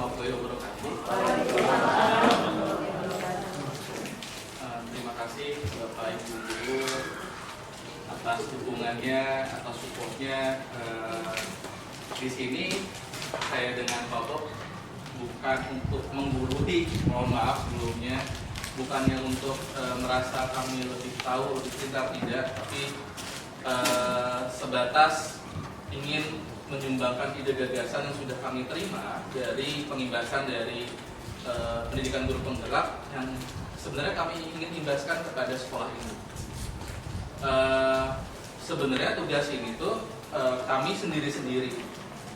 warahmatullahi wabarakatuh. Terima kasih Bapak Ibu Guru atas dukungannya, atas supportnya. Di sini saya dengan Pak Bob bukan untuk menggurui, mohon maaf sebelumnya, bukannya untuk merasa kami lebih tahu, lebih pintar, tidak, tapi sebatas ingin menyumbangkan ide gagasan yang sudah kami terima dari pengimbasan dari pendidikan guru penggerak yang sebenarnya kami ingin imbaskan kepada sekolah ini. Sebenarnya tugas ini tuh kami sendiri-sendiri,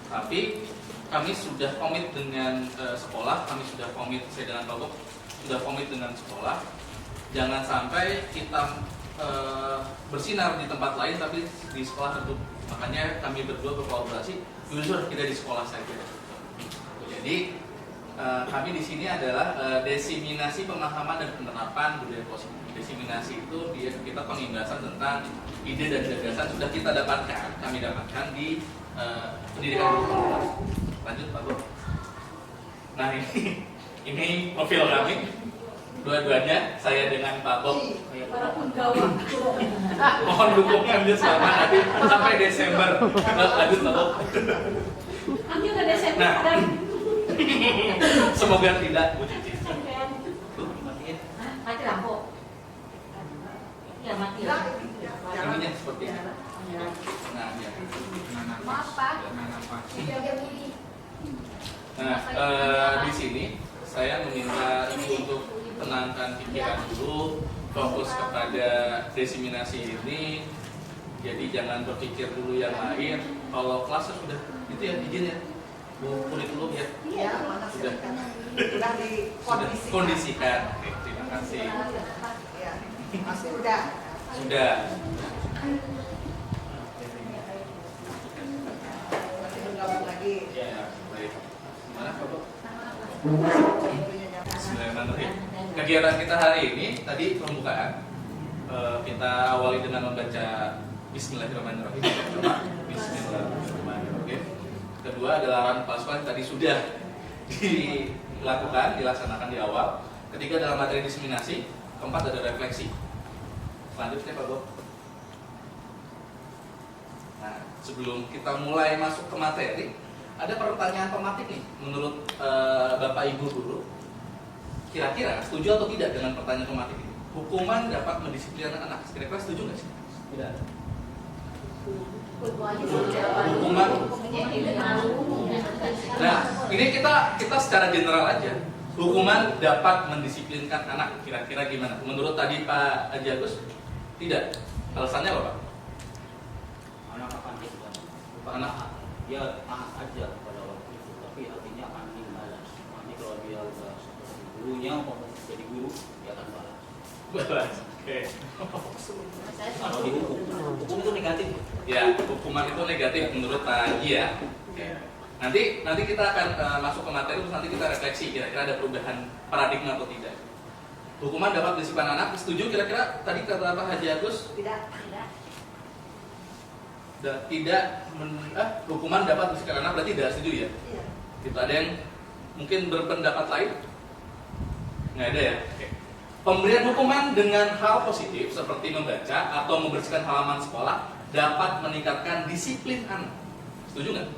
tapi kami sudah komit dengan sekolah, kami sudah komit, saya dengan Pak Bob sudah komit dengan sekolah. Jangan sampai kita bersinar di tempat lain tapi di sekolah tertutup. Makanya kami berdua berkolaborasi, jujur kita di sekolah saja. Jadi kami di sini adalah desiminasi pemahaman dan penerapan budaya positif. Desiminasi itu kita pengimbasan tentang ide dan gagasan sudah kita dapatkan, kami dapatkan di pendidikan guru penggerak. Lanjut Pak Bob. Nah ini profil kami. Dua-duanya saya dengan Pak Bob. Mohon dukungannya selama nanti sampai Desember. Lanjut Pak Bob. Nanti udah Desember. Nah, semoga tidak Bu Cici. Mati lampu. Ya mati. Ininya seperti ini. Nah, ya. Maaf Pak. Nah, di sini saya meminta Ibu untuk tenangkan pikiran dulu, fokus kepada desiminasi ini. Jadi jangan berpikir dulu yang lain. Kalau kelasnya sudah itu ya izin ya, Bu kulit dulu ya. Iya, sudah dikondisikan. Oke, terima kasih. Ya, pasti udah. Sudah. Masih bergabung lagi. Ya, baik. Gimana Pak Bob? Bismillahirrahmanirrahim. Kegiatan kita hari ini tadi pembukaan. Kita awali dengan membaca Bismillahirrahmanirrahim. Bismillahirrahmanirrahim. Kedua adalah arahan kepala sekolah yang tadi sudah dilaksanakan di awal. Ketiga adalah materi diseminasi. Keempat ada refleksi. Selanjutnya Pak Bob. Nah, sebelum kita mulai masuk ke materi, ada pertanyaan pematik nih menurut Bapak Ibu Guru. Kira-kira setuju atau tidak dengan pertanyaan pematik ini? Hukuman dapat mendisiplinkan anak. Kira-kira setuju nggak sih? Tidak. Hukuman. Nah, ini kita secara general aja. Hukuman dapat mendisiplinkan anak. Kira-kira gimana? Menurut tadi Pak Haji Agus, tidak. Alasannya apa Pak? Anak akan Anak. dia taat aja pada waktu itu, tapi artinya akan balas. Nanti kalau dia udah seperti gurunya mau jadi guru, dia akan balas. Balas. Oke. Kalau dihukum, hukum itu negatif. Ya, hukuman itu negatif menurut Pak Haji ya. Oke. Nanti kita akan masuk ke materi, terus nanti kita refleksi kira-kira ada perubahan paradigma atau tidak. Hukuman dapat mendisiplinkan anak, setuju kira-kira tadi kata Pak Haji Agus? Tidak. Hukuman dapat mendisiplinkan anak berarti tidak setuju ya? Iya. Gitu, ada yang mungkin berpendapat lain? Nggak ada ya? Oke. Pemberian hukuman dengan hal positif seperti membaca atau membersihkan halaman sekolah dapat meningkatkan disiplin anak. Setuju nggak?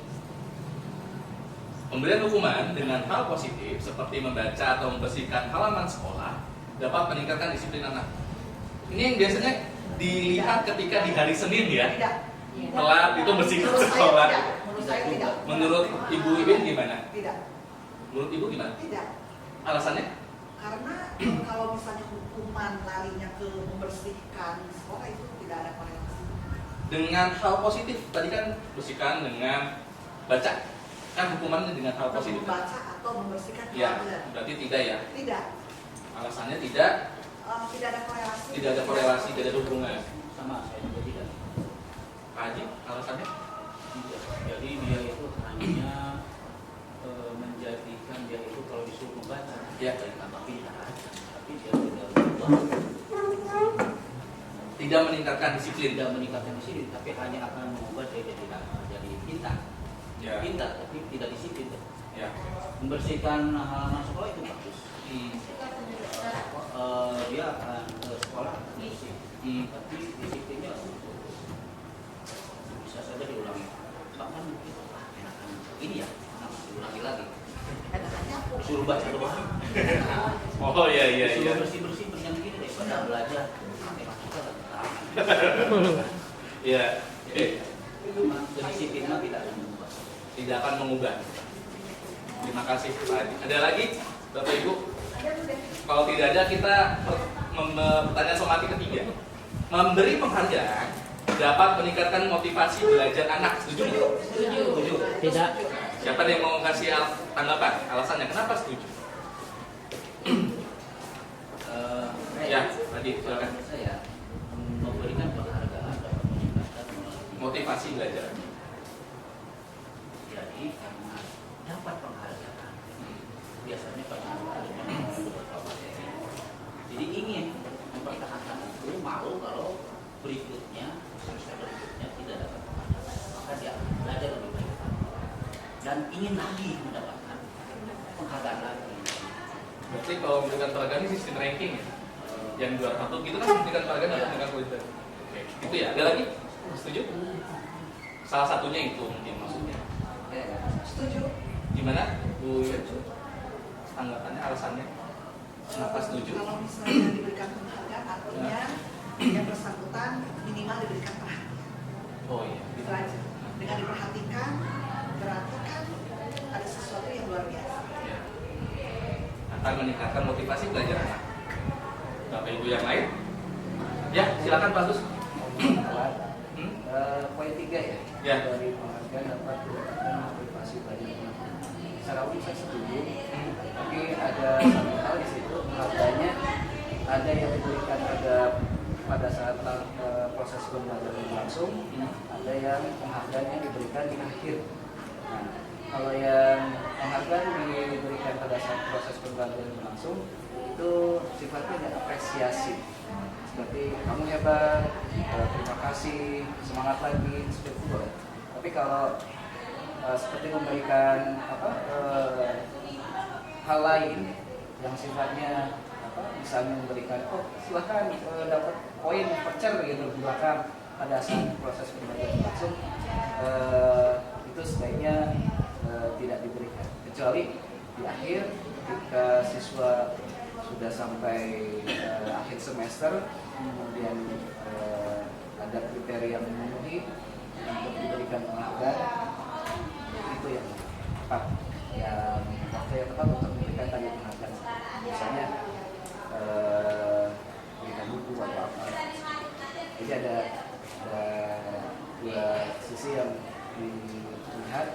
Pemberian hukuman dengan hal positif seperti membaca atau membersihkan halaman sekolah dapat meningkatkan disiplin anak. Ini yang biasanya dilihat ketika di hari Senin ya. Tidak. Telat itu bersihkan Menurut saya sekolah. tidak. Menurut saya tidak. Menurut Ibu Iwin gimana? Tidak. Menurut Ibu gimana? Tidak. Alasannya? Karena kalau misalnya hukuman larinya ke membersihkan sekolah itu tidak ada korelasi. Dengan hal positif tadi kan bersihkan dengan baca. Kan hukumannya dengan hal positif. Membaca atau membersihkan Ya, halaman. berarti tidak ya. Tidak. Alasannya tidak Tidak ada korelasi. tidak ada korelasi, tidak ada hubungan. Sama saya juga tidak. Pak Haji, alasannya? Tidak. Jadi dia itu hanya menjadikan dia itu kalau disuruh membaca, Ya. dari tambah pintar, tapi dia tidak berubah. Tidak meningkatkan disiplin. Tidak meningkatkan disiplin, tapi hanya akan mengubah dia jadi pintar. Ya. Pintar, tapi tidak disiplin. Ya. membersihkan halaman sekolah itu bagus. Hmm. Dia akan ke sekolah bersih. Tapi disiplinnya bisa saja diulangi. Bahkan mungkin enakan ini ya, diulangi lagi. Enakannya aku. Suruh baca doang. Oh iya iya iya. Suruh bersih yang gini daripada belajar matematika dan Iya. kedisiplinan tidak akan mengubah. Tidak akan mengubah. Terima kasih Pak Adi. Ada lagi Bapak Ibu? Kalau tidak ada kita pertanyaan somatik ketiga. Memberi penghargaan dapat meningkatkan motivasi belajar anak. Setuju nggak? Setuju. Tidak. Siapa yang mau kasih tanggapan? Alasannya kenapa setuju? Ya, tadi silakan. Saya memberikan penghargaan dapat meningkatkan Motivasi belajar. jadi karena dapat penghargaan biasanya penghargaan dengan beberapa materi. Jadi ingin mempertahankan itu, malu kalau berikutnya semester berikutnya tidak dapat penghargaan, maka dia belajar lebih baik dan ingin lagi mendapatkan penghargaan lagi. Berarti kalau memberikan penghargaan ini sistem ranking ya? Yang juara satu gitu kan memberikan penghargaan dapat meningkatkan kualitas. Oke, itu ya. Ada lagi? Setuju? Salah satunya itu mungkin maksudnya. Setuju. Gimana Bu Yud? Tanggapannya, alasannya? Kenapa setuju? Kalau misalnya diberikan penghargaan, artinya yang bersangkutan minimal diberikan perhatian. Oh iya. Itu aja. Dengan diperhatikan, berarti kan ada sesuatu yang luar biasa. Ya. Akan meningkatkan motivasi belajar anak. Bapak Ibu yang lain? Ya, silakan Pak Gus. Poin 3 ya, Ya. dari penghargaan dapat meningkatkan motivasi belajar anak. Secara umum saya setuju, tapi ada satu hal di situ penghargaannya ada yang diberikan pada saat proses pembelajaran berlangsung, ada yang penghargaannya diberikan di akhir. Nah, kalau yang penghargaan diberikan pada saat proses pembelajaran berlangsung itu sifatnya ada apresiasi. Seperti kamu hebat, terima kasih, semangat lagi, seperti itu. Tapi kalau seperti memberikan hal lain yang sifatnya misalnya memberikan silahkan dapat poin voucher gitu di belakang pada saat proses pembelajaran langsung, itu sebaiknya tidak diberikan, kecuali di akhir ketika siswa sudah sampai akhir semester, kemudian ada kriteria yang memenuhi untuk diberikan penghargaan, itu yang tepat, yang waktu yang tepat untuk memberikan tadi penghargaan. Misalnya berikan buku atau apa. Jadi ada dua sisi yang dilihat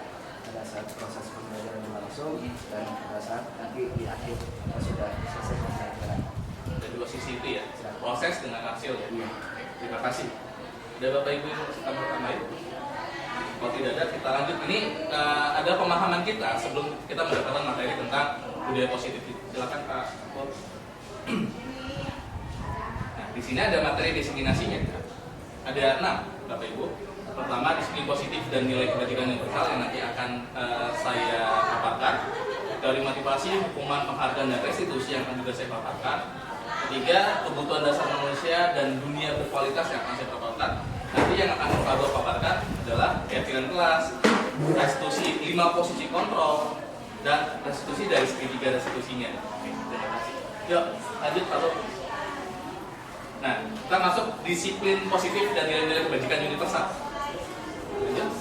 pada saat proses pembelajaran berlangsung dan pada saat nanti di akhir kita sudah selesai pembelajaran. Ada dua sisi itu ya, proses dengan hasil ya. Iya. Oke, terima kasih. Ada Bapak Ibu yang tambahin? Kalau tidak ada, kita lanjut. Ini ada pemahaman kita sebelum kita mendapatkan materi tentang budaya positif. Silakan Pak. Nah, di sini ada materi diseminasinya. Ada 6, Bapak Ibu. Pertama, disiplin positif dan nilai kebajikan universal yang nanti akan saya paparkan. Dari motivasi, hukuman, penghargaan, dan restitusi yang akan juga saya paparkan. Ketiga, kebutuhan dasar manusia dan dunia berkualitas yang akan saya paparkan. Nanti yang akan saya paparkan adalah keyakinan kelas, restitusi 5 posisi kontrol, dan restitusi dari segitiga restitusinya. Oke, terima kasih. Yuk, lanjut Pak Bob. Nah, kita masuk disiplin positif dan nilai-nilai kebajikan universal. Lanjut.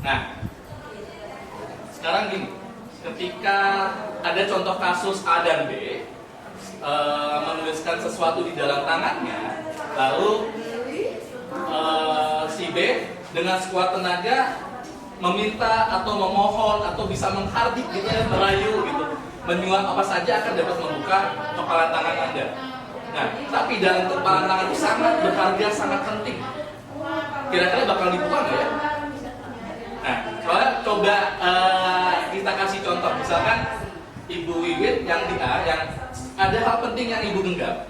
Nah, sekarang gini, ketika ada contoh kasus A dan B menuliskan sesuatu di dalam tangannya, lalu si B dengan sekuat tenaga meminta atau memohon atau bisa menghardik gitu ya, merayu gitu, menyuap apa saja akan dapat membuka kepalan tangan Anda. Nah, tapi dalam kepalan tangan itu sangat berharga, sangat penting. Kira-kira bakal dibuka nggak ya? Nah, coba kita kasih contoh. Misalkan Ibu Wiwit yang di A, yang ada hal penting yang Ibu genggam.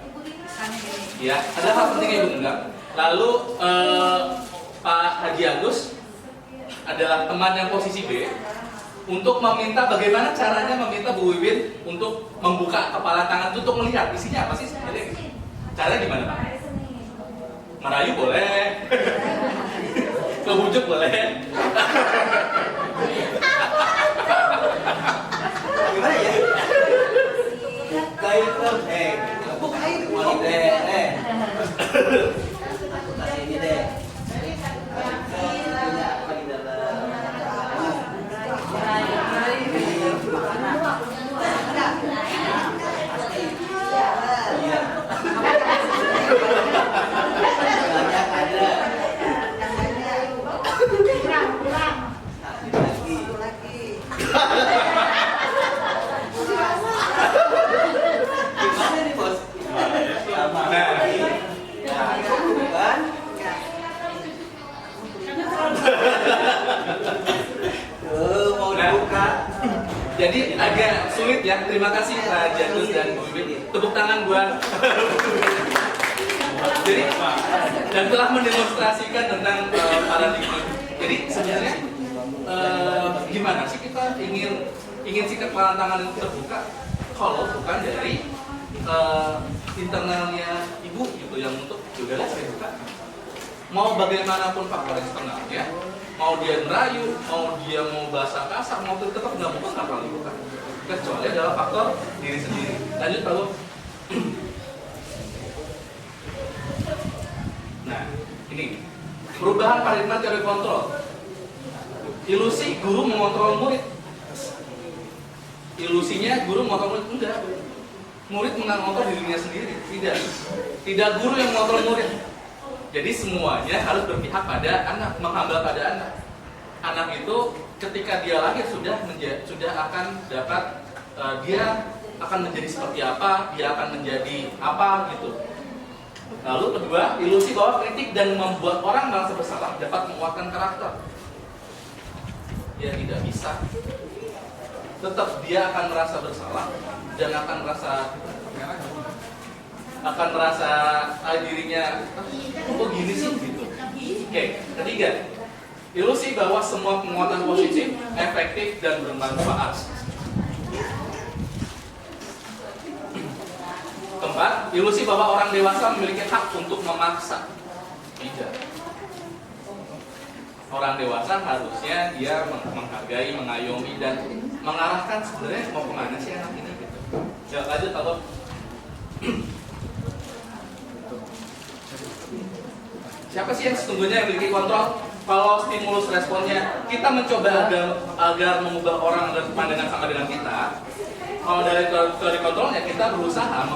Ya, ada hal penting yang Ibu genggam. Lalu Pak Haji Agus adalah teman yang posisi B. untuk meminta bagaimana caranya meminta Bu Wiwin untuk membuka kepala tangan itu untuk melihat isinya apa sih sebenarnya. Caranya gimana Pak? Merayu boleh, kebujuk boleh. Gimana ya? Buka itu, Bukain mau dulu. deh, aku kasih ini deh. Punya apa di dalam? Iya. Banyak ada. Kurang. Kasih lagi. Satu lagi. Gimana nih bos? Sama. Nah. Nah, kan? Ya. Tuh mau Nah. dibuka. Jadi agak sulit ya. Terima kasih Pak Jagus dan Bu Wiwin. Tepuk tangan buat. Jadi dan telah mendemonstrasikan tentang paradigma. Jadi sebenarnya gimana sih kita ingin si kepala tangan itu terbuka kalau bukan dari internalnya ibu gitu yang untuk udahlah saya buka. Mau bagaimanapun faktor eksternalnya, mau dia merayu, mau dia mau bahasa kasar, mau tetap nggak buka nggak perlu dibuka. Kecuali adalah faktor diri sendiri. Lanjut Pak. Nah, ini perubahan paradigma teori kontrol. Ilusi guru mengontrol murid. Ilusinya guru mengontrol murid enggak. Murid mengontrol dirinya sendiri. Tidak guru yang mengontrol murid. Jadi semuanya harus berpihak pada anak, menghamba pada anak. Anak itu ketika dia lahir sudah akan dapat dia akan menjadi seperti apa, dia akan menjadi apa gitu. Lalu kedua, ilusi bahwa kritik dan membuat orang merasa bersalah dapat menguatkan karakter. Ya tidak bisa. Tetap dia akan merasa bersalah dan akan merasa dirinya kok gini sih gitu. Oke, ketiga, ilusi bahwa semua penguatan positif, efektif dan bermanfaat. Keempat, ilusi bahwa orang dewasa memiliki hak untuk memaksa. Tidak. Orang dewasa harusnya dia menghargai, mengayomi dan mengarahkan sebenarnya mau kemana sih anak ini gitu. Ya, lanjut kalau siapa sih yang sesungguhnya yang memiliki kontrol? Kalau stimulus responnya kita mencoba agar mengubah orang agar pandangan sama dengan kita. Kalau dari teori kontrolnya kita berusaha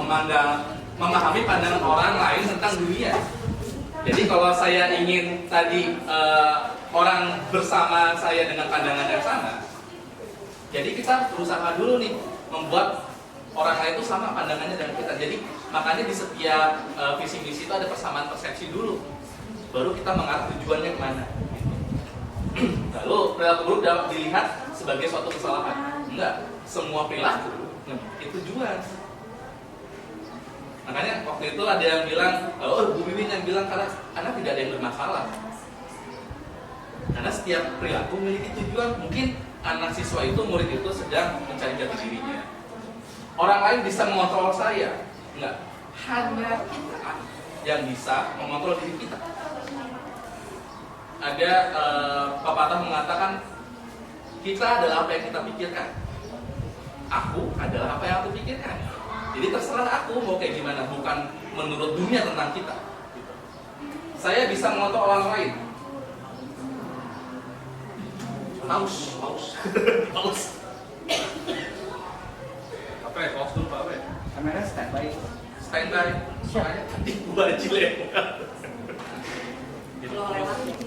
memahami pandangan orang lain tentang dunia. Jadi kalau saya ingin tadi orang bersama saya dengan pandangan yang sama, jadi kita berusaha dulu nih membuat orang lain itu sama pandangannya dengan kita. Jadi makanya di setiap visi misi itu ada persamaan persepsi dulu, baru kita mengarah tujuannya kemana. Lalu perilaku buruk dapat dilihat sebagai suatu kesalahan. Enggak, semua perilaku itu tujuan. Makanya waktu itu ada yang bilang, Bu Wiwin yang bilang karena tidak ada yang bermasalah. Karena setiap perilaku memiliki tujuan. Mungkin anak siswa itu, murid itu sedang mencari jati dirinya. Orang lain bisa mengontrol saya. Enggak, hanya kita yang bisa mengontrol diri kita. Ada pepatah mengatakan kita adalah apa yang kita pikirkan. Aku adalah apa yang aku pikirkan. Jadi terserah aku mau kayak gimana, bukan menurut dunia tentang kita. Saya bisa mengontrol orang lain. Paus. Apa ya? Paus dulu Pak? Kamera standby. Standby. Makanya tadi gua aja lewat.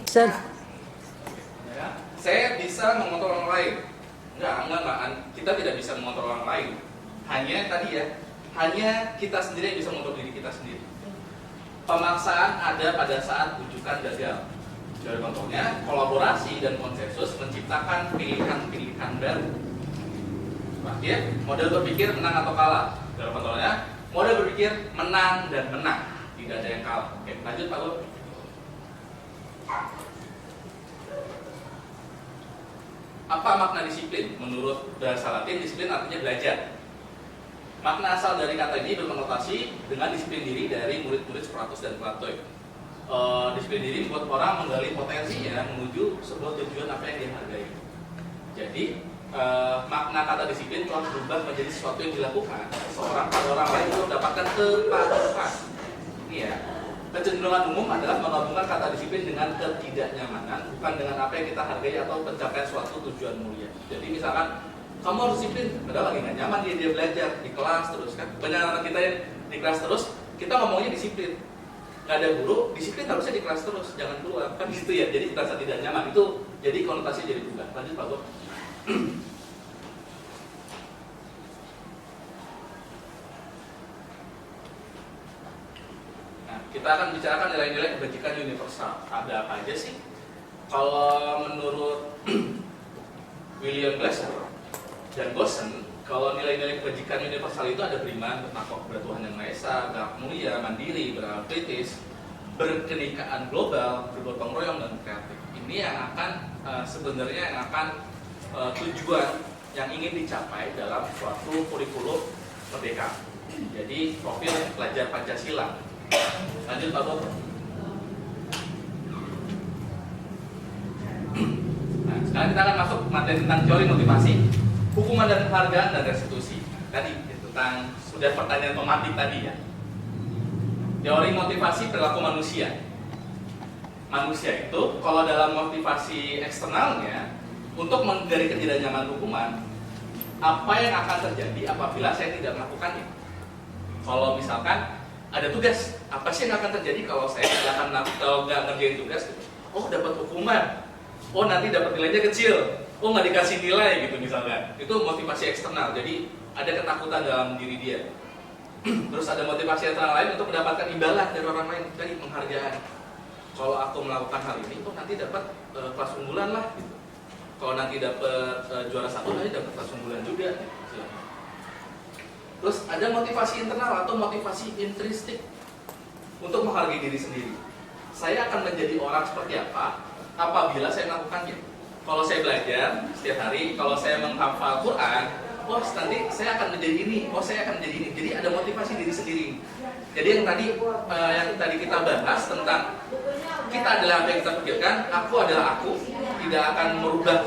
Sen. Ya, saya bisa mengontrol orang lain. Enggak. Kita tidak bisa mengontrol orang lain. Hanya tadi ya, hanya kita sendiri yang bisa mengontrol diri kita sendiri. Pemaksaan ada pada saat rujukan gagal. Dari kontrolnya, kolaborasi dan konsensus menciptakan pilihan-pilihan baru. Terakhir, model berpikir menang atau kalah. Dari kontrolnya, model berpikir menang dan menang. Tidak ada yang kalah. Oke, lanjut Pak Guru. Apa makna disiplin? Menurut bahasa Latin, disiplin artinya belajar. Makna asal dari kata ini berkonotasi dengan disiplin diri dari murid-murid Socrates dan Plato. Disiplin diri membuat orang menggali potensinya menuju sebuah tujuan apa yang dia hargai. Jadi makna kata disiplin telah berubah menjadi sesuatu yang dilakukan seorang pada orang lain untuk mendapatkan kepatuhan. Ini ya. Kecenderungan umum adalah menggabungkan kata disiplin dengan ketidaknyamanan, bukan dengan apa yang kita hargai atau pencapaian suatu tujuan mulia. Jadi misalkan kamu harus disiplin, padahal lagi nggak nyaman dia belajar di kelas terus kan. Banyak anak kita yang di kelas terus, kita ngomongnya disiplin. Nggak ada guru, disiplin harusnya di kelas terus, jangan keluar kan gitu ya. Jadi terasa tidak nyaman itu, jadi konotasinya jadi berubah. Lanjut Pak Bob. Kita akan bicarakan nilai-nilai kebajikan universal. Ada apa aja sih? Kalau menurut William Glasser dan Gossen, kalau nilai-nilai kebajikan universal itu ada beriman, bertakwa kepada Tuhan Yang Maha Esa, berhak mulia, mandiri, berakal kritis, berkenikaan global, bergotong royong dan kreatif. Ini yang akan sebenarnya yang akan tujuan yang ingin dicapai dalam suatu kurikulum merdeka. Jadi profil pelajar Pancasila. Lanjut Pak Bob. Nah, sekarang kita akan masuk materi tentang teori motivasi, hukuman dan penghargaan dan restitusi. Tadi tentang sudah pertanyaan pematik tadi ya. Teori motivasi perilaku manusia. Manusia itu kalau dalam motivasi eksternalnya untuk menghindari ketidaknyamanan hukuman, apa yang akan terjadi apabila saya tidak melakukannya? Kalau misalkan ada tugas, apa sih yang akan terjadi kalau saya nggak ngerjain tugas? Oh, dapat hukuman. Oh, nanti dapat nilainya kecil. Oh, nggak dikasih nilai gitu misalnya. Itu motivasi eksternal. Jadi ada ketakutan dalam diri dia. Terus ada motivasi eksternal lain untuk mendapatkan imbalan dari orang lain, dari penghargaan. Kalau aku melakukan hal ini, oh nanti dapat kelas unggulan lah. Gitu. Kalau nanti dapat juara 1, nanti dapat kelas unggulan juga. Gitu. Terus ada motivasi internal atau motivasi intrinsik untuk menghargai diri sendiri. Saya akan menjadi orang seperti apa apabila saya melakukannya. Kalau saya belajar setiap hari, kalau saya menghafal Quran, oh nanti saya akan menjadi ini, oh saya akan menjadi ini. Jadi ada motivasi diri sendiri. Jadi yang tadi kita bahas tentang kita adalah apa yang kita pikirkan, aku adalah aku, tidak akan merubah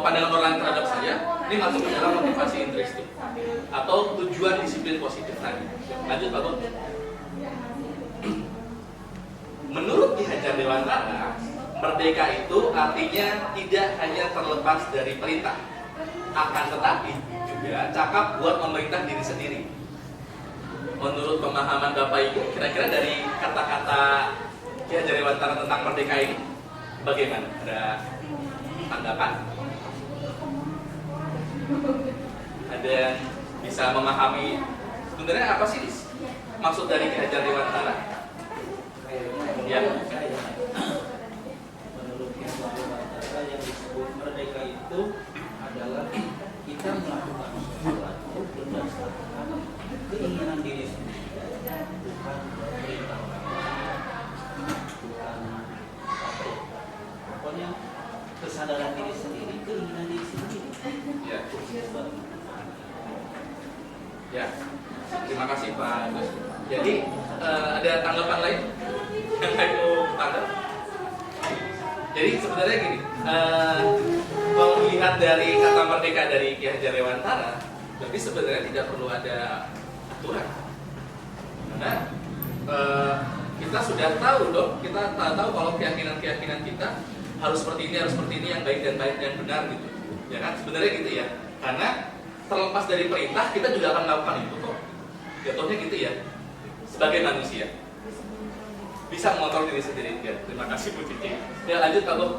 pandangan orang lain terhadap saya. Ini masuk ke dalam motivasi intrinsik atau tujuan disiplin positif tadi. Lanjut Pak Bob. Menurut Ki Hajar Dewantara, merdeka itu artinya tidak hanya terlepas dari perintah, akan tetapi juga cakap buat memerintah diri sendiri. Menurut pemahaman Bapak Ibu, kira-kira dari kata-kata Ki Hajar Dewantara tentang merdeka ini bagaimana? Ada tanggapan? Ada yang bisa memahami sebenarnya apa sih maksud dari Ki Hajar Dewantara? Ya. Menurut Ki Hajar Dewantara yang disebut merdeka itu adalah kita melakukan sesuatu berdasarkan keinginan diri sendiri, bukan perintah orang lain, bukan apa, pokoknya kesadaran diri sendiri, keinginan diri sendiri. Ya. Ya. Terima kasih Pak Agus. Jadi ada tanggapan lain yang saya mau tangkap? Jadi sebenarnya gini, kalau melihat dari kata merdeka dari Ki Hajar Dewantara, berarti sebenarnya tidak perlu ada aturan. Karena kita sudah tahu dong, kita tahu kalau keyakinan-keyakinan kita harus seperti ini yang baik dan benar gitu. Ya kan, sebenarnya gitu ya. Karena terlepas dari perintah, kita juga akan melakukan itu kok. Jatuhnya gitu ya. Sebagai manusia bisa mengontrol diri sendiri. Ya, terima kasih Bu Cici. Ya lanjut Pak Bob.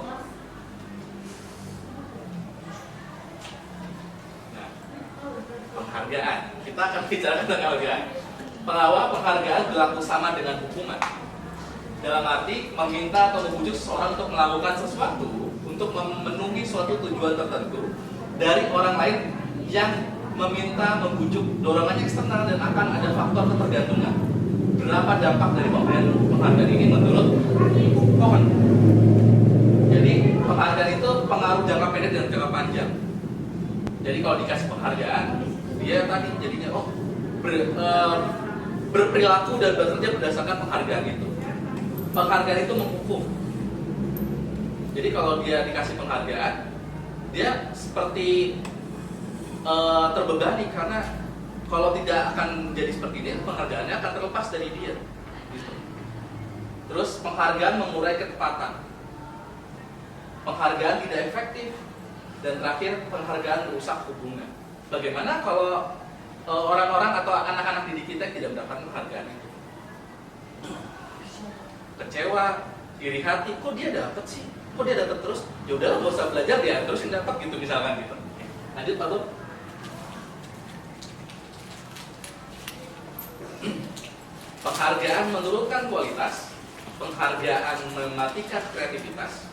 Nah, penghargaan. Kita akan bicara tentang penghargaan. Bahwa penghargaan berlaku sama dengan hukuman. Dalam arti meminta atau membujuk seseorang untuk melakukan sesuatu untuk memenuhi suatu tujuan tertentu dari orang lain yang meminta, membujuk dorongannya eksternal dan akan ada faktor ketergantungan. Berapa dampak dari pemberian penghargaan ini menurut Cohen? Jadi penghargaan itu pengaruh jangka pendek dan jangka panjang. Jadi kalau dikasih penghargaan, dia tadi jadinya berperilaku dan bekerja berdasarkan penghargaan itu. Penghargaan itu menghukum. Jadi kalau dia dikasih penghargaan, dia seperti terbebani karena kalau tidak akan jadi seperti ini, penghargaannya akan terlepas dari dia. Gitu. Terus penghargaan mengurai ketepatan. Penghargaan tidak efektif. Dan terakhir, penghargaan merusak hubungan. Bagaimana kalau orang-orang atau anak-anak didik kita yang tidak mendapatkan penghargaan itu? Kecewa, iri hati, kok dia dapat sih? Kok dia dapat terus? Ya udah, gak usah belajar dia terusin dapat gitu misalkan gitu. Lanjut Pak Bob. Penghargaan menurunkan kualitas, penghargaan mematikan kreativitas.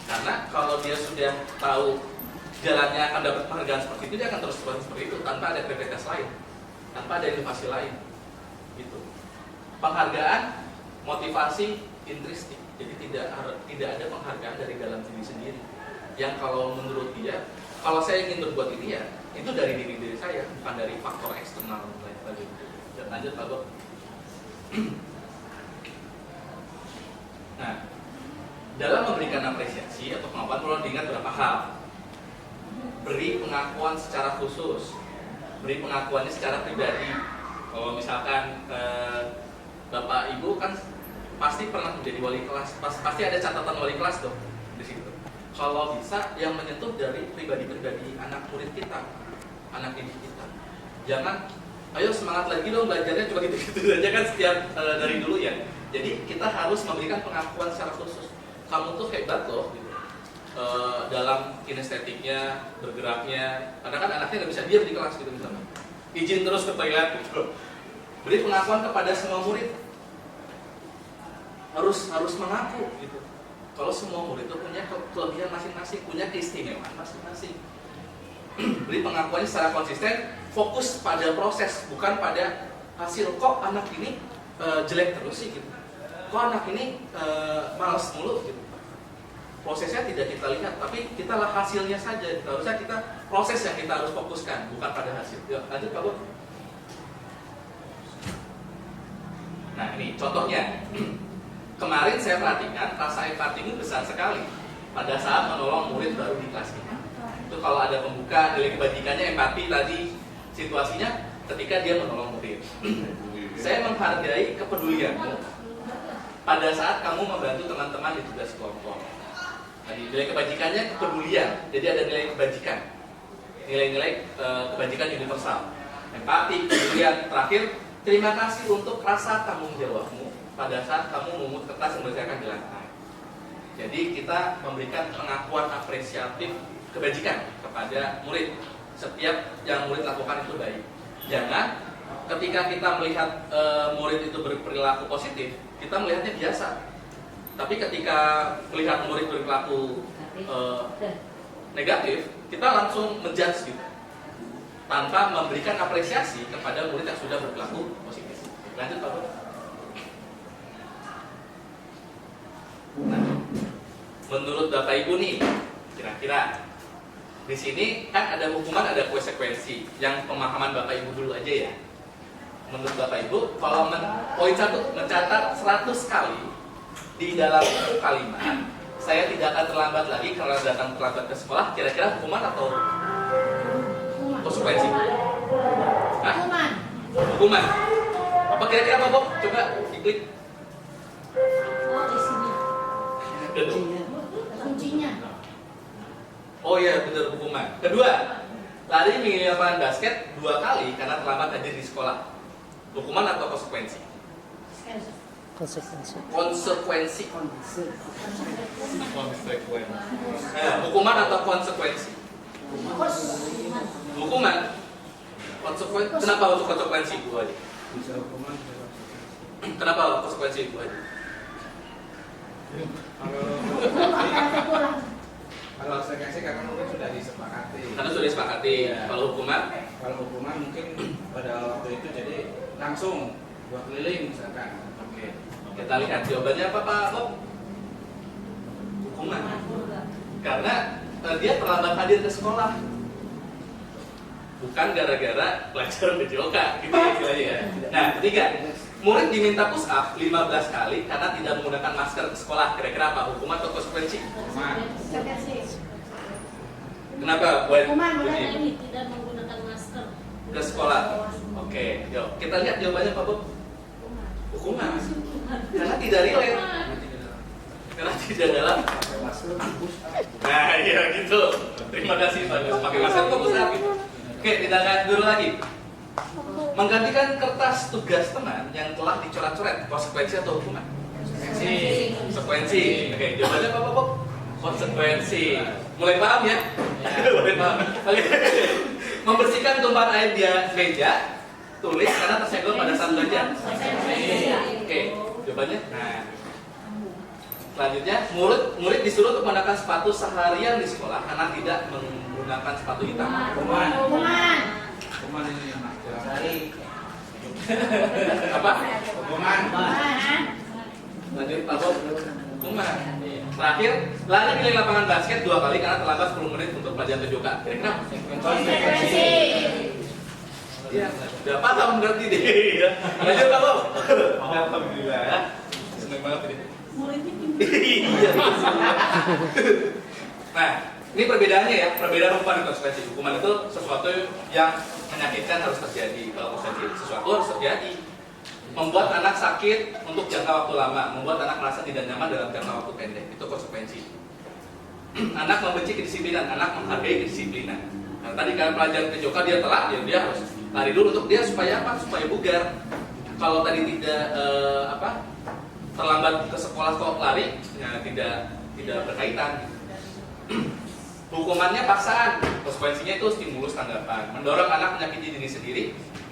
Karena kalau dia sudah tahu jalannya akan dapat penghargaan seperti itu, dia akan terus seperti itu tanpa ada kreativitas lain, tanpa ada inovasi lain. Gitu. Penghargaan, motivasi, intrinsik. Jadi tidak ada penghargaan dari dalam diri sendiri. Yang kalau menurut dia, kalau saya ingin berbuat ini ya, itu dari diri saya, bukan dari faktor eksternal dan lain sebagainya. Dan lanjut Pak Bob. Nah, dalam memberikan apresiasi atau pengakuan perlu diingat beberapa hal. Beri pengakuan secara khusus, beri pengakuannya secara pribadi. Kalau misalkan Bapak Ibu kan pasti pernah menjadi wali kelas, pasti ada catatan wali kelas dong di situ. Kalau bisa yang menyentuh dari pribadi-pribadi anak murid kita, anak didik kita. Jangan, ayo semangat lagi dong belajarnya, cuma gitu-gitu aja kan setiap dari dulu ya. Jadi kita harus memberikan pengakuan secara khusus. Kamu tuh hebat loh gitu. Dalam kinestetiknya, bergeraknya. Karena kan anaknya nggak bisa diam di kelas gitu misalnya. Izin terus ke toilet gitu. Beri pengakuan kepada semua murid. Harus mengaku gitu. Kalau semua murid itu punya kelebihan masing-masing, punya keistimewaan masing-masing. Beri pengakuannya secara konsisten, fokus pada proses, bukan pada hasil. Kok anak ini jelek terus sih gitu. Kok anak ini malas mulu gitu. Prosesnya tidak kita lihat, tapi kita lah hasilnya saja. Harusnya kita proses yang kita harus fokuskan, bukan pada hasil. Yuk, lanjut Pak Bob. Nah ini contohnya. Kemarin saya perhatikan rasa empatimu besar sekali pada saat menolong murid baru di kelas kita. Itu kalau ada pembuka nilai kebajikannya empati tadi situasinya ketika dia menolong murid. Saya menghargai kepedulianmu pada saat kamu membantu teman-teman di tugas kelompok. Tadi nilai kebajikannya kepedulian, jadi ada nilai kebajikan, nilai-nilai kebajikan universal, empati, kepedulian. Terakhir, terima kasih untuk rasa tanggung jawabmu pada saat kamu memungut kertas yang bersihkan di lantai. Jadi kita memberikan pengakuan apresiatif kebajikan kepada murid. Setiap yang murid lakukan itu baik. Jangan ketika kita melihat murid itu berperilaku positif, kita melihatnya biasa. Tapi ketika melihat murid berperilaku negatif, kita langsung menjudge gitu, tanpa memberikan apresiasi kepada murid yang sudah berperilaku positif. Lanjut Pak Bro. Nah, menurut Bapak Ibu nih, kira-kira di sini kan ada hukuman, ada konsekuensi. Yang pemahaman Bapak Ibu dulu aja ya. Menurut Bapak Ibu, kalau poin 1 mencatat 100 kali di dalam satu kalimat, saya tidak akan terlambat lagi karena datang terlambat ke sekolah. Kira-kira hukuman atau konsekuensi? Hah? Hukuman. Apa kira-kira Pak Bob? Coba diklik. Kuncinya. Oh iya, benar, hukuman. Kedua, lari mengelilingi lapangan basket 2 kali karena terlambat hadir di sekolah. Hukuman atau konsekuensi? Konsekuensi. Hukuman atau konsekuensi? Hukuman. Konsekuensi. Kenapa untuk konsekuensi Bu Haji? Kenapa konsekuensi Bu Haji? Kalau konsekuensi karena mungkin sudah disepakati. Karena sudah disepakati. Ya. Kalau hukuman? Kalau hukuman mungkin pada waktu itu jadi langsung buat keliling misalkan. Oke. Kita lihat jawabannya apa Pak Bob? Hukuman. Karena dia terlambat hadir ke sekolah. Bukan gara-gara pelajaran PJOK, gitu istilahnya ya. Nah, ketiga, murid diminta push up 15 kali karena tidak menggunakan masker ke sekolah. Kira-kira apa? Hukuman atau konsekuensi? Kenapa? Hukuman ini tidak menggunakan masker Ke sekolah. Oke, yuk kita lihat jawabannya Pak Bob. Hukuman. Karena tidak relate. Karena tidak dalam. Nah, iya gitu. Terima kasih Pak. Pakai masker kok push up gitu. Oke, kita lihat dulu lagi. Menggantikan kertas tugas teman yang telah dicoret-coret, konsekuensi atau hukuman? Konsekuensi. Oke, jawabannya apa Bob? Konsekuensi. Mulai paham ya? Mulai paham. Oke. Membersihkan tumpahan air di meja, tulis karena tersenggol pada saat belajar. Oke, jawabannya. Nah, selanjutnya, murid disuruh untuk menggunakan sepatu seharian di sekolah karena tidak menggunakan sepatu hitam. Hukuman ini yang Apa? hukuman. Lanjut, Pak Bob. Hukuman. Terakhir, lari keliling lapangan basket 2 kali karena terlambat 10 menit untuk pelajaran PJOK. Kira-kira? Iya, udah paham berarti deh. Lanjut, Pak Bob. Alhamdulillah. Seneng banget ini. Iya. Nah, ini perbedaannya ya, perbedaan hukuman dan konsekuensi. Hukuman itu sesuatu yang menyakitkan harus terjadi. Kalau konsekuensi sesuatu harus terjadi. Membuat anak sakit untuk jangka waktu lama, membuat anak merasa tidak nyaman dalam jangka waktu pendek. Itu konsekuensi. Anak membenci kedisiplinan, anak menghargai kedisiplinan. Nah, tadi kalau pelajaran PJOK dia telat, ya dia harus lari dulu untuk dia supaya apa? Supaya bugar. Kalau tadi tidak terlambat ke sekolah kok lari, ya tidak berkaitan. Hukumannya paksaan, konsekuensinya itu stimulus tanggapan, mendorong anak menyakiti diri sendiri,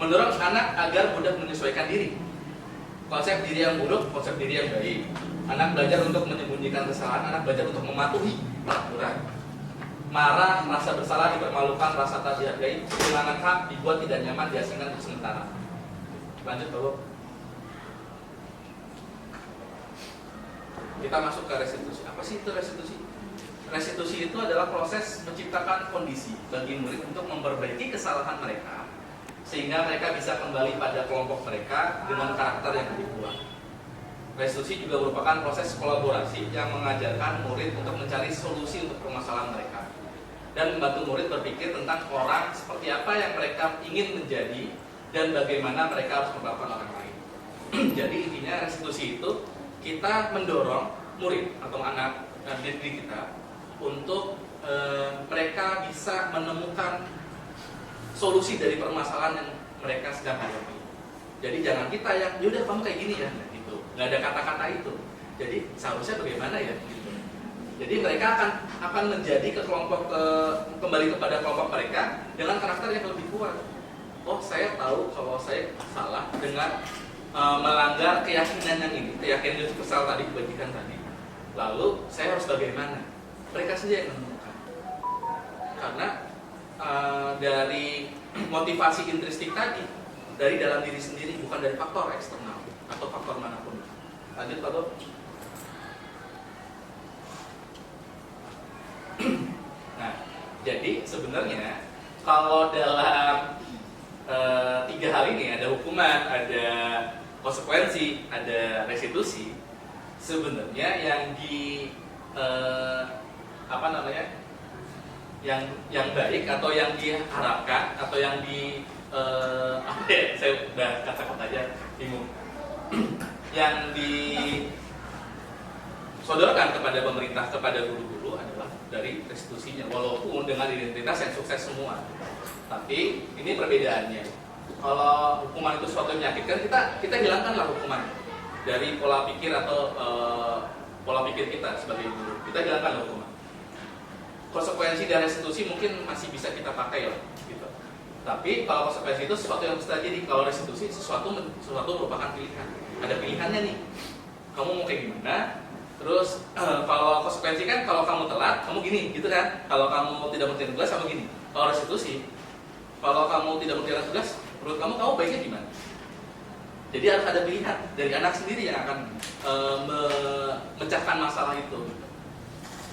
mendorong anak agar mudah menyesuaikan diri. Konsep diri yang buruk, konsep diri yang baik. Anak belajar untuk menyembunyikan kesalahan, anak belajar untuk mematuhi peraturan. Marah, merasa bersalah, dipermalukan, merasa tak dihargai, kehilangan hak, dibuat tidak nyaman, diasingkan untuk sementara. Lanjut, Pak Bob. Kita masuk ke restitusi. Apa sih itu restitusi? Restitusi itu adalah proses menciptakan kondisi bagi murid untuk memperbaiki kesalahan mereka sehingga mereka bisa kembali pada kelompok mereka dengan karakter yang lebih kuat. Restitusi juga merupakan proses kolaborasi yang mengajarkan murid untuk mencari solusi untuk permasalahan mereka dan membantu murid berpikir tentang orang seperti apa yang mereka ingin menjadi dan bagaimana mereka harus memperlakukan orang lain. Jadi intinya restitusi itu kita mendorong murid atau anak didik kita untuk mereka bisa menemukan solusi dari permasalahan yang mereka sedang hadapi. Jadi jangan kita yang, yaudah kamu kayak gini ya, gitu. Nggak ada kata-kata itu. Jadi seharusnya bagaimana ya? Gitu. Jadi mereka akan menjadi kembali kepada kelompok mereka dengan karakter yang lebih kuat. Oh, saya tahu kalau saya salah dengan melanggar keyakinan yang ini, keyakinan universal tadi, kebajikan tadi. Lalu saya harus bagaimana? Mereka sendiri yang menemukan. Karena dari motivasi intrinsik tadi dari dalam diri sendiri, bukan dari faktor eksternal atau faktor manapun. Lanjut Pak Bob. Nah, jadi sebenarnya kalau dalam 3 hal ini ada hukuman, ada konsekuensi, ada restitusi, sebenarnya yang yang baik atau yang diharapkan atau yang saya udah kata-kata aja bingung yang disodorkan kepada pemerintah, kepada guru-guru adalah dari restitusinya, walaupun dengan identitas yang sukses semua. Tapi ini perbedaannya. Kalau hukuman itu sesuatu yang menyakitkan, kita hilangkanlah hukuman dari pola pikir atau pola pikir kita sebagai guru. Kita hilangkanlah hukuman. Konsekuensi dan restitusi mungkin masih bisa kita pakai lah, gitu. Tapi kalau konsekuensi itu sesuatu yang bisa jadi, kalau restitusi sesuatu merupakan pilihan. Ada pilihannya nih. Kamu mau kayak gimana? Terus kalau konsekuensi kan kalau kamu telat, kamu gini, gitu kan? Kalau kamu tidak mengerjakan tugas, kamu gini. Kalau restitusi, kalau kamu tidak mengerjakan tugas, menurut kamu baiknya gimana? Jadi harus ada pilihan dari anak sendiri yang akan memecahkan masalah itu.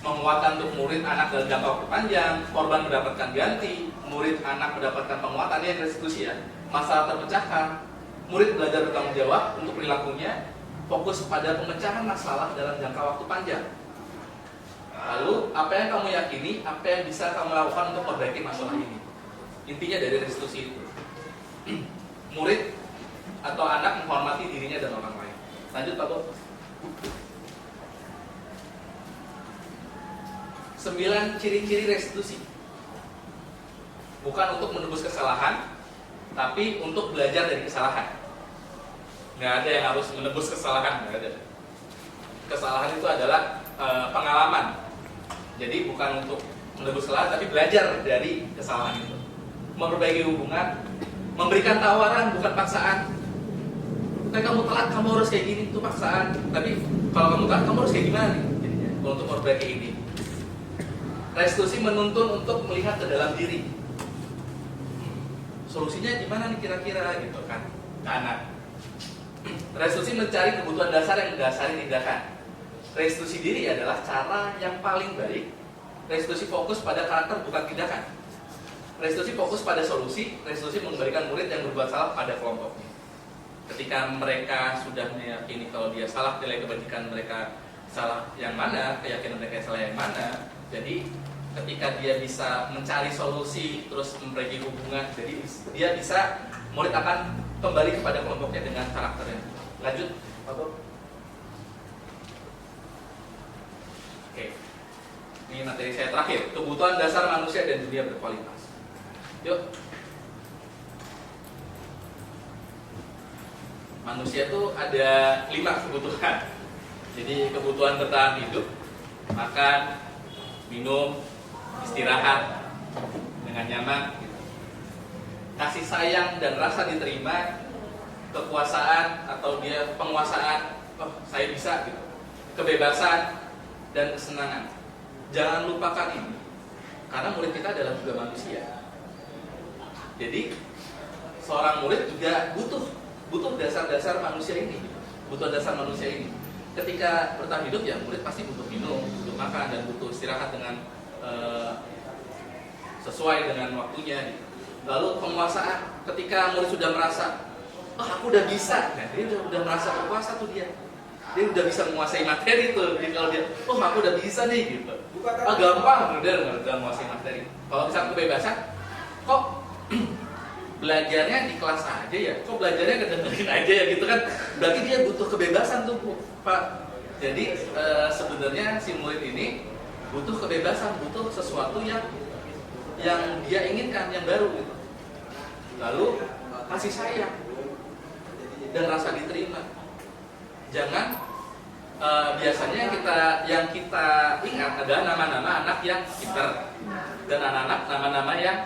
penguatan untuk murid anak dalam jangka waktu panjang, korban mendapatkan ganti, murid anak mendapatkan penguatan, ini yang restitusi ya. Masalah terpecahkan, murid belajar bertanggung jawab untuk perilakunya, fokus pada pemecahan masalah dalam jangka waktu panjang. Lalu apa yang kamu yakini, apa yang bisa kamu lakukan untuk memperbaiki masalah ini. Intinya dari restitusi itu, murid atau anak menghormati dirinya dan orang lain. Lanjut Pak Bob. 9 ciri-ciri restitusi. Bukan untuk menebus kesalahan, tapi untuk belajar dari kesalahan. Nggak ada yang harus menebus kesalahan, nggak ada. Kesalahan itu adalah pengalaman. Jadi bukan untuk menebus kesalahan, tapi belajar dari kesalahan itu. Memperbaiki hubungan, memberikan tawaran bukan paksaan. Kayak kamu telat, kamu harus kayak gini, itu paksaan. Tapi kalau kamu telat, kamu harus kayak gimana nih? Jadinya, kalau untuk memperbaiki ini. Restitusi menuntun untuk melihat ke dalam diri. Solusinya gimana nih kira-kira gitu kan? Ke anak. Restitusi mencari kebutuhan dasar yang mendasari tindakan. Restitusi diri adalah cara yang paling baik. Restitusi fokus pada karakter bukan tindakan. Restitusi fokus pada solusi. Restitusi memberikan murid yang berbuat salah pada kelompoknya. Ketika mereka sudah meyakini kalau dia salah, nilai kebajikan mereka salah yang mana, keyakinan mereka salah yang mana. Jadi ketika dia bisa mencari solusi terus memperbaiki hubungan, jadi dia bisa, murid akan kembali kepada kelompoknya dengan karakternya. Lanjut, Pak Bob. Oke, ini materi saya terakhir, kebutuhan dasar manusia dan dunia berkualitas. Yuk. Manusia itu ada 5 kebutuhan. Jadi kebutuhan bertahan hidup, makan, minum, istirahat dengan nyaman, kasih sayang dan rasa diterima, kekuasaan atau dia penguasaan, oh saya bisa gitu, kebebasan dan kesenangan. Jangan lupakan ini, karena murid kita adalah juga manusia. Jadi seorang murid juga butuh dasar-dasar manusia ini, butuh dasar manusia ini. Ketika bertahan hidup ya murid pasti butuh minum, butuh makan dan butuh istirahat dengan sesuai dengan waktunya. Lalu penguasaan, ketika murid sudah merasa, oh aku udah bisa, nah, dia udah merasa berkuasa tuh dia udah bisa menguasai materi tuh. Jadi kalau dia, oh aku udah bisa nih gitu, gampang, udah menguasai materi. Kalau misalnya kebebasan, kok belajarnya di kelas aja ya, kok belajarnya kedengerin aja ya gitu kan, berarti dia butuh kebebasan tuh Pak. Jadi sebenarnya si murid ini butuh kebebasan, butuh sesuatu yang dia inginkan, yang baru gitu. Lalu kasih sayang dan rasa diterima. Jangan biasanya yang kita ingat adalah nama-nama anak yang pintar dan anak-anak nama-nama yang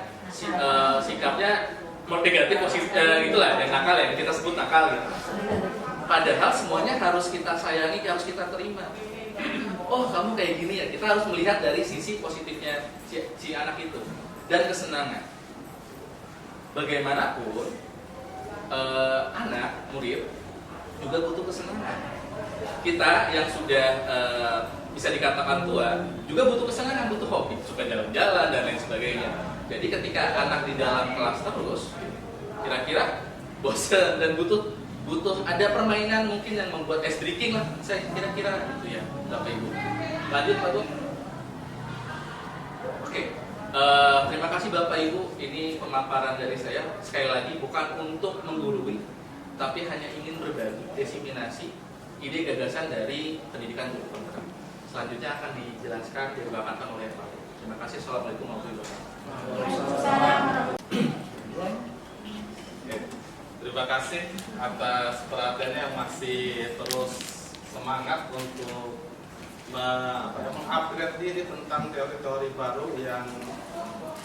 sikapnya negatif, positif, itulah yang nakal, yang kita sebut nakal gitu. Padahal semuanya harus kita sayangi, harus kita terima. Oh kamu kayak gini ya, kita harus melihat dari sisi positifnya si anak itu dan kesenangan. Bagaimanapun anak murid juga butuh kesenangan. Kita yang sudah bisa dikatakan tua juga butuh kesenangan, butuh hobi, suka jalan-jalan dan lain sebagainya. Jadi ketika anak di dalam kelas terus, kira-kira bosan dan butuh ada permainan mungkin yang membuat ice drinking lah, saya kira-kira gitu ya, Bapak Ibu. Lanjut Pak Bu. Oke, terima kasih Bapak Ibu. Ini pemaparan dari saya. Sekali lagi bukan untuk menggurui, tapi hanya ingin berbagi desiminasi ide gagasan dari pendidikan guru kontra. Selanjutnya akan dijelaskan dibawakan oleh Pak Bu. Terima kasih. Assalamualaikum warahmatullahi wabarakatuh. Terima kasih atas perhatiannya yang masih terus semangat untuk mengupgrade diri tentang teori-teori baru yang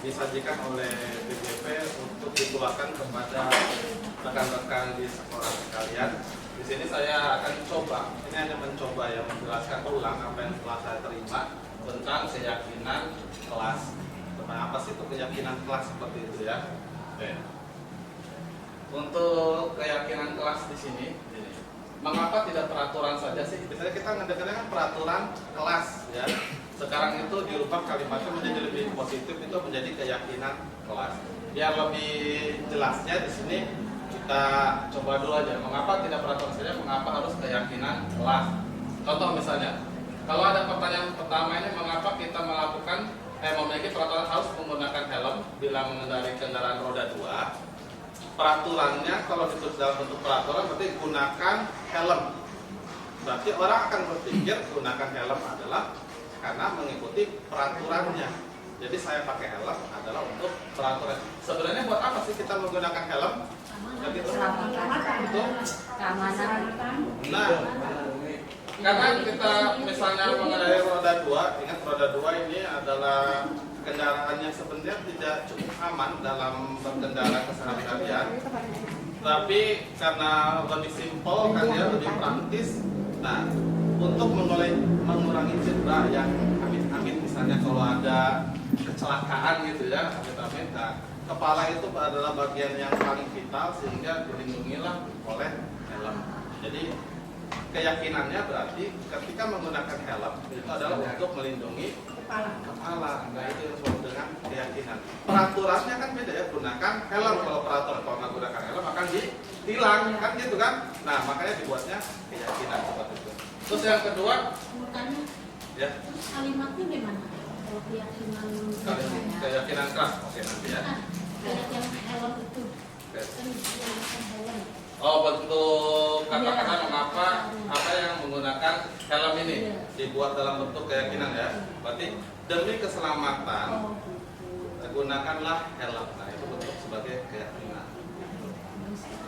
disajikan oleh BGP untuk ditularkan kepada rekan-rekan di sekolah sekalian. Di sini saya akan coba, ini hanya mencoba ya, menjelaskan ulang apa yang telah saya terima tentang keyakinan kelas. Apa sih itu keyakinan kelas seperti itu ya? Oke. Untuk keyakinan kelas di sini, mengapa tidak peraturan saja sih? Biasanya kita mendengarnya kan peraturan kelas ya. sekarang itu dirubah kalimatnya menjadi lebih positif, itu menjadi keyakinan kelas. Biar lebih jelasnya di sini kita coba dulu aja, mengapa tidak peraturan saja, mengapa harus keyakinan kelas. Contoh misalnya, kalau ada pertanyaan pertama ini, mengapa kita memiliki peraturan harus menggunakan helm bila mengendarai kendaraan roda 2. Peraturannya kalau ditulis dalam bentuk peraturan berarti gunakan helm. Berarti orang akan berpikir gunakan helm adalah karena mengikuti peraturannya. Jadi saya pakai helm adalah untuk peraturan. Sebenarnya buat apa sih kita menggunakan helm? Jadi untuk keamanan. Nah, karena kita misalnya mengendarai roda 2, ingat roda 2 ini adalah kendaraan yang sebenarnya tidak cukup aman dalam berkendara keseharian. Tapi karena lebih simpel kan ya, lebih praktis. Nah, untuk mengurangi cedera yang amit-amit, misalnya kalau ada kecelakaan gitu ya, amit-amit. Nah, kepala itu adalah bagian yang paling vital sehingga dilindungilah oleh helm. Jadi keyakinannya berarti ketika menggunakan helm itu adalah untuk melindungi kepala. Nah, itu yang disebut dengan keyakinan. Peraturannya kan beda ya, gunakan helm. Kalau peraturan kalau nggak gunakan helm akan ditilang kan gitu kan. Nah, makanya dibuatnya keyakinan seperti itu. Terus yang kedua, Makanya ya kalimatnya gimana? Kalau keyakinan keras. Oke, nanti ya. Kayak yang helm itu kan menggunakan helm. Oh, bentuk kata-kata mengapa apa yang menggunakan helm ini dibuat dalam bentuk keyakinan ya. Berarti demi keselamatan gunakanlah helm. Nah, itu bentuk sebagai keyakinan.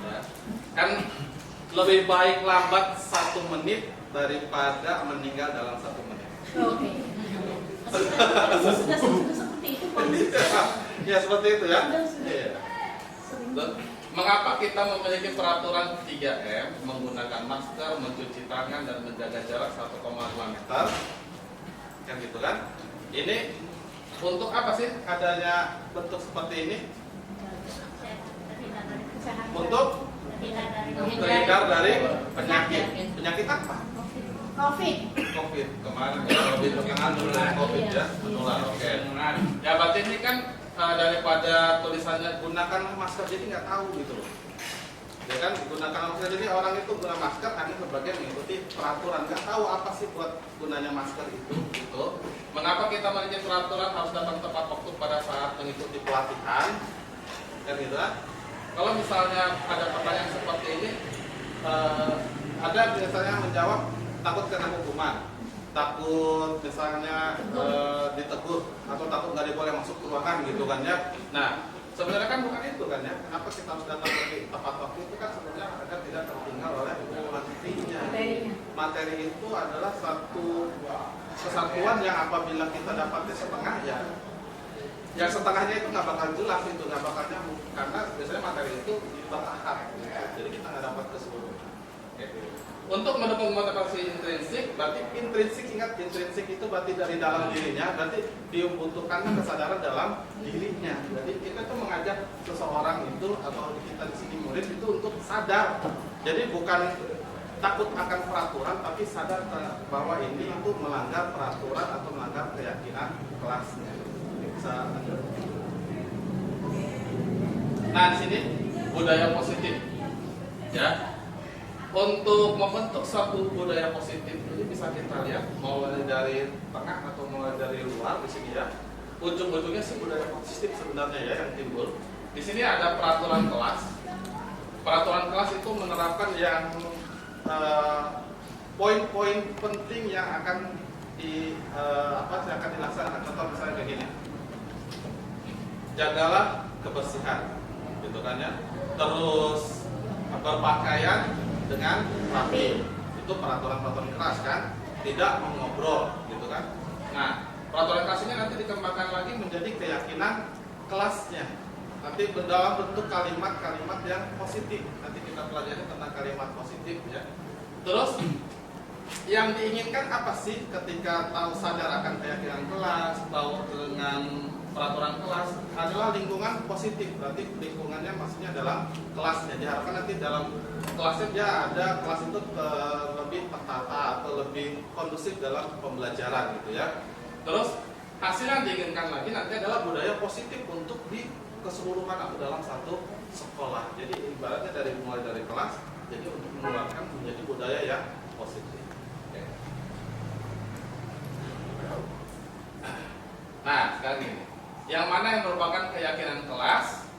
Ya. Kan lebih baik lambat 1 menit daripada meninggal dalam 1 menit. Oke. Sudah seperti itu Pak. Ya seperti itu ya. Sudah. Iya. Mengapa kita memiliki peraturan 3M, menggunakan masker, mencuci tangan, dan menjaga jarak 1,5 meter? Kan gitu kan? Ini untuk apa sih adanya bentuk seperti ini? Untuk terhindar dari penyakit. Penyakit apa? COVID. COVID. Kemarin ya, COVID belakangan mulai COVID ya, menular. Oke. Ya berarti ini kan daripada tulisannya gunakan masker, jadi nggak tahu gitu loh. Ya kan, gunakan masker, jadi orang itu guna masker hanya sebagai mengikuti peraturan, nggak tahu apa sih buat gunanya masker itu gitu. Mengapa kita memiliki peraturan harus datang tepat waktu pada saat mengikuti pelatihan kan gitu kan. Kalau misalnya ada pertanyaan seperti ini, ada biasanya menjawab takut kena hukuman, takut misalnya ditegur, atau takut nggak boleh masuk ke ruangan gitu kan ya. Nah, sebenarnya kan bukan itu kan ya. Kenapa kita harus datang lebih tepat waktu itu kan sebenarnya agar tidak tertinggal oleh materinya. Materi itu adalah satu kesatuan yang apabila kita dapatnya setengah ya, yang setengahnya itu nggak bakal jelas, itu nggak bakal nyambung karena biasanya materi itu bertahap gitu. Jadi kita nggak dapat keseluruhan. Untuk mendukung motivasi intrinsik, berarti intrinsik, ingat intrinsik itu berarti dari dalam dirinya, berarti dibutuhkan kesadaran dalam dirinya. Jadi kita tuh mengajak seseorang itu atau kita di sini murid itu untuk sadar. Jadi bukan takut akan peraturan, tapi sadar bahwa ini itu melanggar peraturan atau melanggar keyakinan kelasnya. Bisa lanjut. Nah, di sini budaya positif, ya. Untuk membentuk suatu budaya positif ini bisa kita lihat mulai dari tengah atau mulai dari luar di sini ya. Ujung-ujungnya sih budaya positif sebenarnya ya yang timbul. Di sini ada peraturan kelas. Peraturan kelas itu menerapkan yang poin-poin penting yang akan yang akan dilaksanakan. Contoh misalnya kayak gini. Jagalah kebersihan, gitu kan ya. Terus berpakaian dengan rapi, itu peraturan-peraturan keras kan, tidak mengobrol gitu kan. Nah, peraturan keras ini nanti dikembangkan lagi menjadi keyakinan kelasnya, nanti dalam bentuk kalimat-kalimat yang positif. Nanti kita pelajari tentang kalimat positif ya. Terus yang diinginkan apa sih ketika tahu sadar akan keyakinan kelas, tahu dengan peraturan kelas adalah lingkungan positif. Berarti lingkungannya maksudnya dalam kelasnya. Diharapkan nanti dalam kelasnya dia ada kelas itu lebih tertata atau lebih kondusif dalam pembelajaran gitu ya. Terus hasil yang diinginkan lagi nanti adalah budaya positif untuk di keseluruhan atau dalam satu sekolah. Jadi ibaratnya mulai dari kelas, jadi untuk menularkan menjadi budaya yang positif. Oke. Nah, sekarang ini, yang mana yang merupakan keyakinan kelas?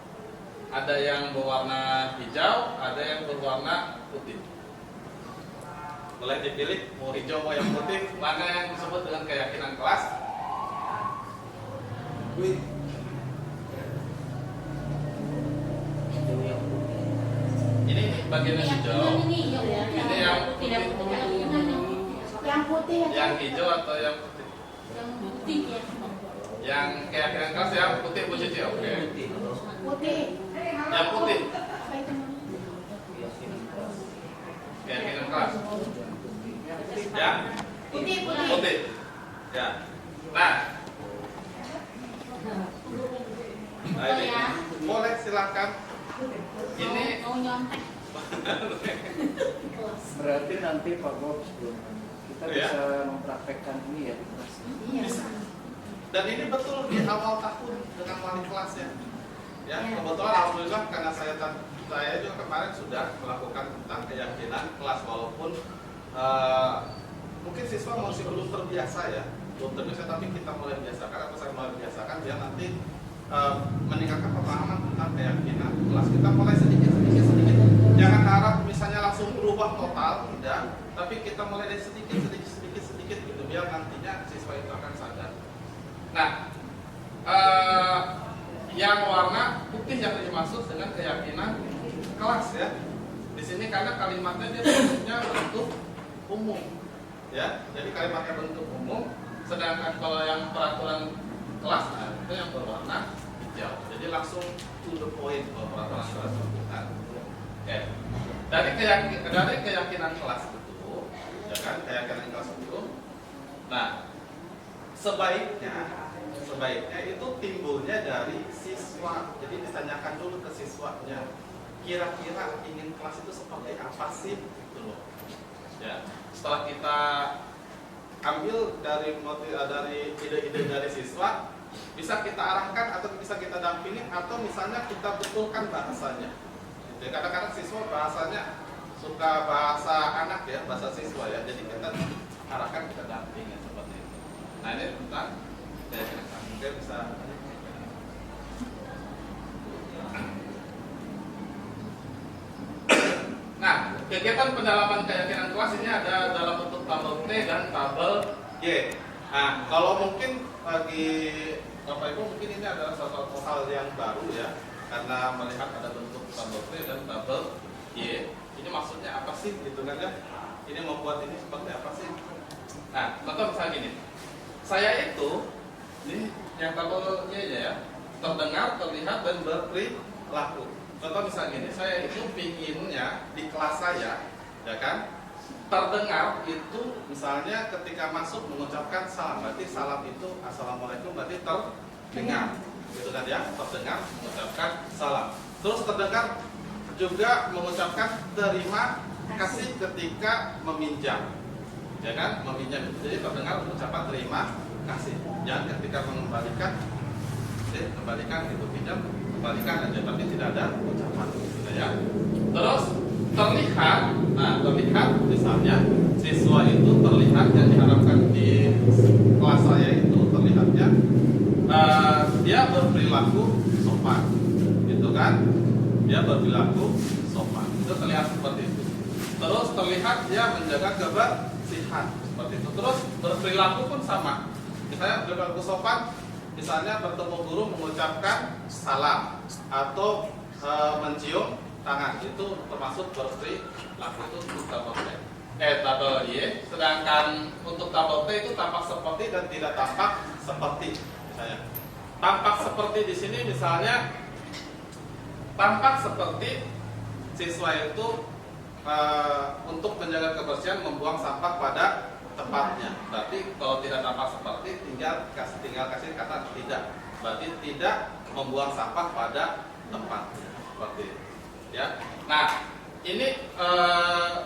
Ada yang berwarna hijau, ada yang berwarna putih. Boleh dipilih mau hijau mau yang putih, mana yang disebut dengan keyakinan kelas? Ini bagian yang hijau, ini yang putih. Yang putih ya. Yang hijau atau yang putih? Yang putih ya. Yang keyakinan kelas yang putih Bu Cici, oke. Putih. Yang putih, Apa itu? keyakinan kelas. Ya, Putih, putih. putih. Ya. Nah, ini boleh silakan. Ini mau nyontek. Berarti nanti Pak Bob kita Ya. bisa mempraktekkan ini ya di kelas. Iya. dan ini betul di awal tahun dengan wali kelas ya. Ya, Ya. kebetulan alhamdulillah karena saya juga kemarin sudah melakukan tentang keyakinan kelas walaupun mungkin siswa masih belum terbiasa ya, belum terbiasa tapi kita mulai biasakan atau saya mulai biasakan biar nanti meningkatkan pemahaman tentang keyakinan kelas. Kita mulai sedikit. Jangan harap misalnya langsung berubah total, tidak. Tapi kita mulai dari sedikit gitu biar nantinya siswa itu akan sadar. Nah, yang warna putih yang dimaksud dengan keyakinan kelas ya. Di sini karena kalimatnya dia bentuknya bentuk umum, ya. Jadi kalimatnya bentuk umum. Sedangkan kalau yang peraturan kelas itu yang berwarna hijau. Jadi langsung to the point kalau peraturan kelas bukan. Oke. Dari keyakinan kelas itu, ya kan, keyakinan kelas itu. Nah, sebaiknya itu timbulnya dari siswa. Jadi ditanyakan dulu ke siswanya, kira-kira ingin kelas itu seperti apa sih, gitu loh. Ya, setelah kita ambil dari ide-ide dari siswa, bisa kita arahkan atau bisa kita dampingin atau misalnya kita betulkan bahasanya. Gitu. Kadang-kadang siswa bahasanya suka bahasa anak ya, bahasa siswa ya. Jadi kita arahkan, kita dampingin seperti itu. Nah ini tentang keyakinan kelas. Mungkin bisa. Nah, kegiatan pendalaman keyakinan kelas ini ada dalam bentuk tabel T dan tabel Y. Nah, kalau mungkin bagi Bapak Ibu mungkin ini adalah suatu hal yang baru ya, karena melihat ada bentuk tabel T dan tabel Y. Ini maksudnya apa sih gitu kan ya? Ini membuat ini seperti apa sih? Nah, contoh misalnya gini. Saya itu ini yang tabel Y ya, terdengar, terlihat dan berperilaku. Contoh misalnya gini, saya itu pinginnya di kelas saya, ya kan, terdengar itu misalnya ketika masuk mengucapkan salam, berarti salam itu assalamualaikum berarti terdengar, gitu kan ya, terdengar mengucapkan salam. Terus terdengar juga mengucapkan terima kasih ketika meminjam, ya kan, meminjam. Jadi terdengar mengucapkan terima kasih. Jangan ketika mengembalikan, kembalikan itu pinjam. Kembalikan aja, tapi tidak ada ucapan gitu ya. Terus terlihat, nah terlihat misalnya siswa itu terlihat yang diharapkan di kelas saya itu terlihatnya dia berperilaku sopan, gitu kan? Dia berperilaku sopan, itu terlihat seperti itu. Terus terlihat dia menjaga kebersihan seperti itu. Terus berperilaku pun sama. Misalnya berperilaku sopan. Misalnya bertemu guru mengucapkan salam atau mencium tangan, itu termasuk berperilaku, itu untuk tabel T. Tabel Y. Sedangkan untuk tabel T itu tampak seperti dan tidak tampak seperti. Misalnya tampak seperti di sini misalnya tampak seperti siswa itu untuk menjaga kebersihan membuang sampah pada tempatnya. Berarti kalau tidak tampak seperti tinggal kasih kata tidak. Berarti tidak membuang sampah pada tempatnya. Seperti itu. Ya. Nah, ini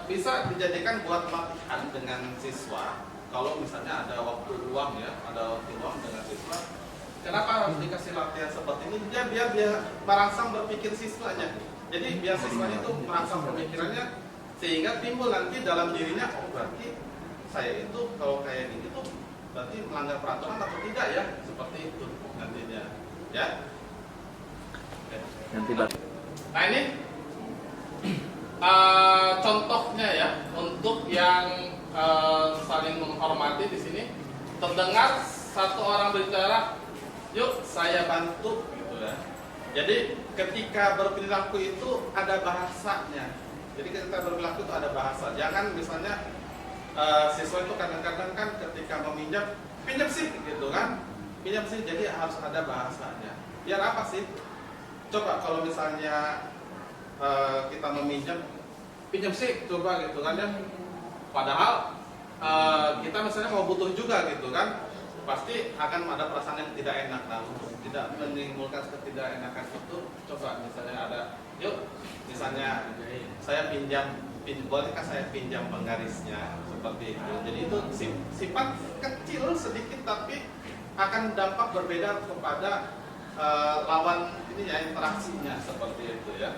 bisa dijadikan buat latihan dengan siswa kalau misalnya ada waktu luang ya, ada waktu luang dengan siswa, kenapa harus dikasih latihan seperti ini? Biar merangsang berpikir siswanya. Jadi biar siswanya itu merangsang pemikirannya, sehingga timbul nanti dalam dirinya, oh berarti saya itu kalau kayak gini tuh berarti melanggar peraturan atau tidak ya, seperti itu nantinya ya. Nah ini contohnya ya, untuk yang saling menghormati di sini. Terdengar satu orang berbicara, yuk saya bantu gitu ya. Jadi ketika berperilaku itu ada bahasanya. Jadi ketika berperilaku itu ada bahasa. Jangan misalnya siswa itu kadang-kadang kan ketika meminjam, pinjam sih gitu kan, pinjam sih. Jadi harus ada bahasanya. Biar apa sih? Coba kalau misalnya kita meminjam, pinjam sih, coba gitu kan ya. Padahal kita misalnya mau butuh juga gitu kan, pasti akan ada perasaan yang tidak enak. Nah, untuk tidak menimbulkan ketidakenakan itu, coba misalnya ada, yuk misalnya saya bolehkah saya pinjam penggarisnya seperti itu. Jadi itu sifat kecil sedikit tapi akan dampak berbeda kepada lawan ini ya, interaksinya seperti itu ya.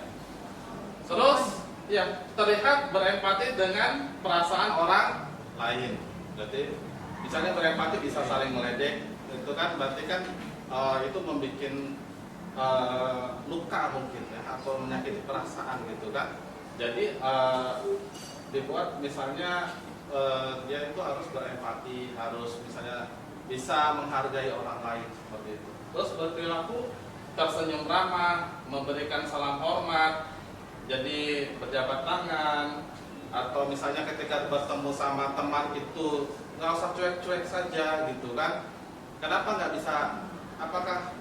Terus ya, terlihat berempati dengan perasaan orang lain. Berarti misalnya berempati bisa saling meledek, itu kan berarti kan itu membuat luka mungkin ya, atau menyakiti perasaan gitu kan. Jadi dibuat misalnya dia itu harus berempati, harus misalnya bisa menghargai orang lain seperti itu. Terus berperilaku tersenyum ramah, memberikan salam hormat, jadi berjabat tangan, atau misalnya ketika bertemu sama teman itu nggak usah cuek-cuek saja gitu kan. Kenapa nggak bisa? Apakah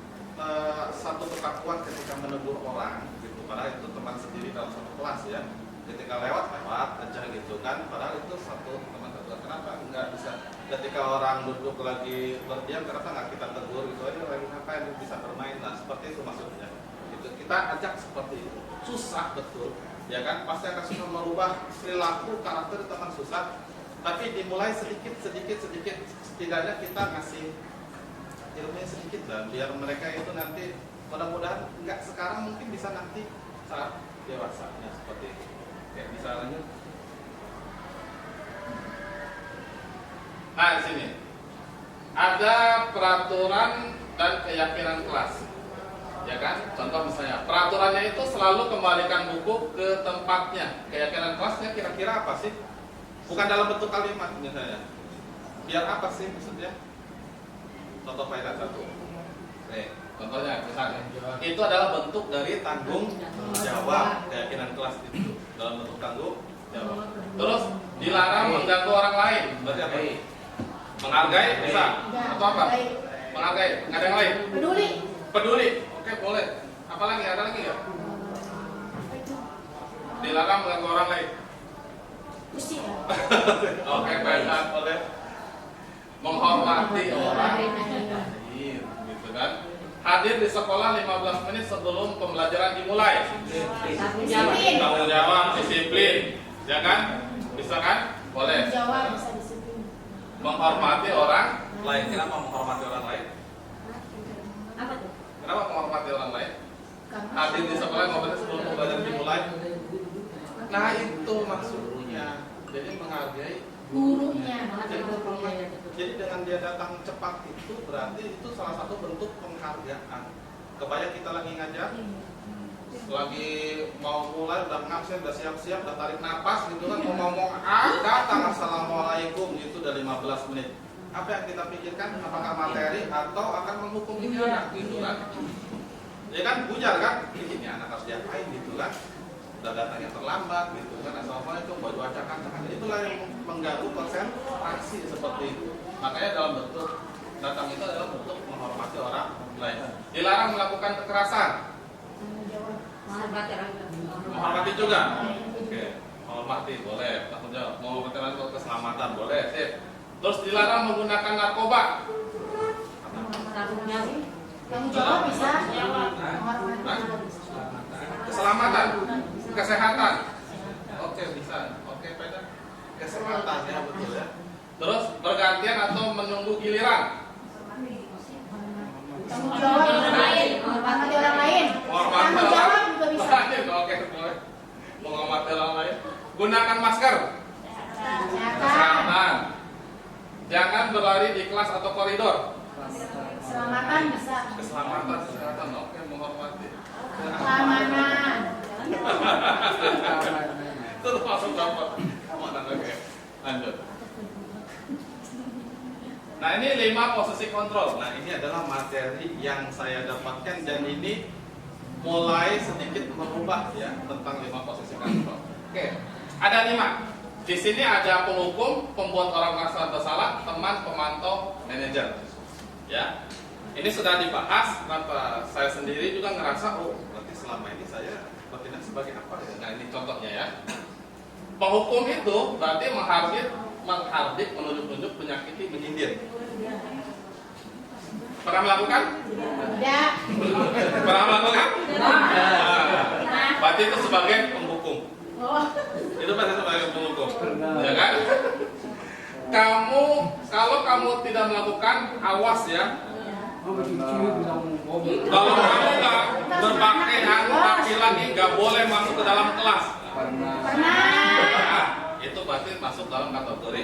satu ketakuan ketika menegur orang gitu, padahal itu teman sendiri dalam satu kelas ya, ketika lewat aja gitu kan, padahal itu satu teman tertular. Kenapa nggak bisa ketika orang duduk lagi berdiam, kenapa nggak kita tegur gitu aja, lagi ngapain, bisa bermain lah, seperti itu maksudnya gitu. Kita ajak seperti itu. Susah betul ya kan, pasti akan susah merubah perilaku karakter teman, susah, tapi dimulai sedikit setidaknya kita ngasih ilmunya sedikit lah, biar mereka itu nanti mudah-mudahan nggak sekarang, mungkin bisa nanti saat dewasanya seperti itu. Kayak misalnya nah di sini ada peraturan dan keyakinan kelas ya kan. Contoh misalnya peraturannya itu selalu kembalikan buku ke tempatnya. Keyakinan kelasnya kira-kira apa sih? Bukan dalam bentuk kalimat misalnya. Biar apa sih maksudnya? Contoh faedah satu. Contohnya misalnya itu adalah bentuk dari tanggung jawab. Keyakinan kelas itu dalam bentuk tanggung jawab. Terus dilarang mengganggu orang lain. Berarti apa? Menghargai bisa atau apa? Menghargai. Nggak ada yang lain? Peduli. Oke, boleh. Apalagi ada lagi ya? Dilarang mengganggu orang lain. Oke, baiklah, boleh. Menghormati orang lain, gitu kan? Hadir di sekolah 15 menit sebelum pembelajaran dimulai. Tanggung jawab, disiplin, ya kan? Bisa kan? Boleh. Menghormati orang lain. Kenapa menghormati orang lain? Apa tuh? Kenapa menghormati orang lain? Hadir di sekolah 15 menit sebelum pembelajaran dimulai. Nah itu maksudnya. Jadi menghargai Gurunya. Jadi dengan dia datang cepat itu berarti itu salah satu bentuk penghargaan. Kebayang kita lagi ngajar, lagi mau mulai, udah ngabsen, udah siap-siap, udah tarik napas gitu kan, mau ngomong datang assalamualaikum gitu udah 15 menit. Apa yang kita pikirkan? Apakah materi atau akan menghukum ini anak gitu kan? Ya kan bujar kan? Ini anak harus diapain gitu kan? Udah datangnya terlambat gitu kan, assalamualaikum, baju acak-acakan. Itulah yang mengganggu konsentrasi seperti itu. Makanya dalam bentuk datang itu adalah bentuk menghormati orang lain. Dilarang melakukan kekerasan. Menghormati juga. Oke, menghormati boleh. Tanggung jawab. Menghormati untuk keselamatan boleh. Sip. Terus dilarang menggunakan narkoba. Tanggung jawab bisa. Keselamatan, kesehatan. Oke bisa. Oke, pada kesehatan ya betul ya. Terus bergantung Gunakan masker. Kesehatan. Jangan berlari di kelas atau koridor. Keselamatan bisa. Keselamatan, kesehatan. Oke, menghormati. Keamanan. Itu masuk dapat. Keamanan, oke. Lanjut. Nah, ini 5 posisi kontrol. Nah, ini adalah materi yang saya dapatkan dan ini mulai sedikit merubah ya tentang 5 posisi kontrol. Oke, ada 5. Di sini ada penghukum, pembuat orang merasa bersalah, teman, pemantau, manajer. Ya, ini sudah dibahas. Kenapa saya sendiri juga ngerasa, oh, berarti selama ini saya bertindak sebagai apa ya? Nah, ini contohnya ya. Penghukum itu berarti menghardik, menunjuk-nunjuk, menyakiti, menyindir. Pernah melakukan? Tidak. Pernah melakukan? Nah. Berarti itu sebagai penghukum. Oh. Itu pasti sebagai penghukum, ya kan? Kalau kamu tidak melakukan, awas ya. Kalau kamu nggak berpakaian laki-laki nggak boleh masuk ke dalam kelas. Pernah. Nah, itu berarti masuk dalam kategori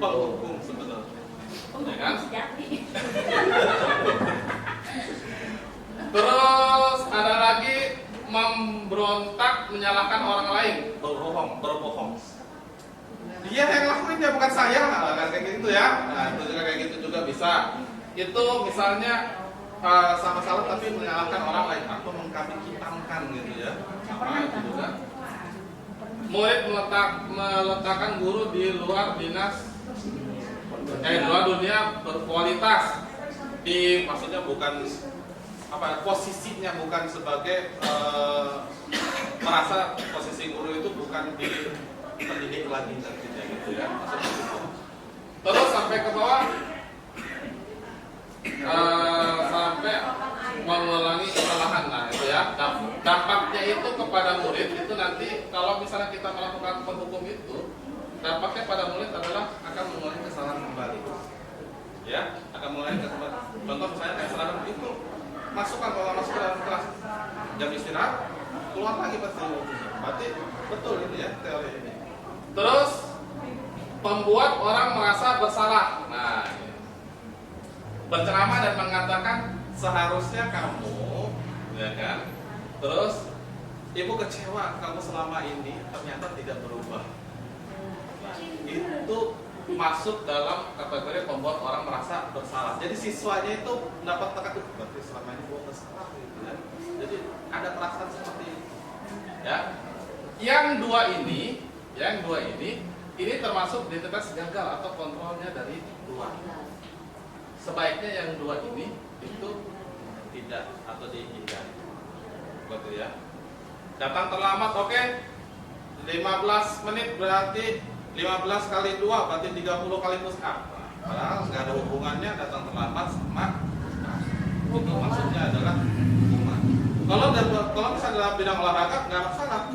penghukum sebenarnya, ya kan? Terus ada lagi memberontak, menyalahkan orang lain, berbohong. Dia yang lakuin ya, bukan saya, nah, kayak gitu ya. Nah, itu juga kayak gitu juga bisa. Itu misalnya sama salah tapi menyalahkan orang lain atau mengkambing hitamkan gitu ya. Sama itu juga. Murid meletakkan guru di luar luar dunia berkualitas. Maksudnya bukan posisinya bukan sebagai merasa posisi guru itu bukan di pendidik lagi nantinya gitu ya. Maksudnya gitu. Terus sampai ke bawah sampai mengulangi kesalahan. Nah itu ya, dampaknya itu kepada murid itu nanti kalau misalnya kita melakukan penghukum itu, dampaknya pada murid adalah akan mengulangi kesalahan kembali. Ya, akan mengulangi kesalahan. Contoh misalnya kayak kesalahan itu kalau masuk ke dalam kelas jam istirahat keluar lagi pasti. Berarti betul ini ya teori ini. Terus membuat orang merasa bersalah. Nah, berceramah dan mengatakan seharusnya kamu, ya kan? Terus ibu kecewa kamu selama ini ternyata tidak berubah. Nah, itu masuk dalam kategori membuat orang merasa bersalah. Jadi siswanya itu mendapat tekanan, berarti selama ini gua bersalah gitu ya. Jadi ada perasaan seperti ini. Ya. Yang dua ini termasuk deteksi gagal atau kontrolnya dari luar. Sebaiknya yang dua ini itu tidak atau dihindari. Betul ya. Datang terlambat, oke. 15 menit berarti 15 kali 2 berarti 30 kali push up. Padahal nggak ada hubungannya datang terlambat sama itu maksudnya adalah hukuman. Kalau misalnya dalam bidang olahraga nggak masalah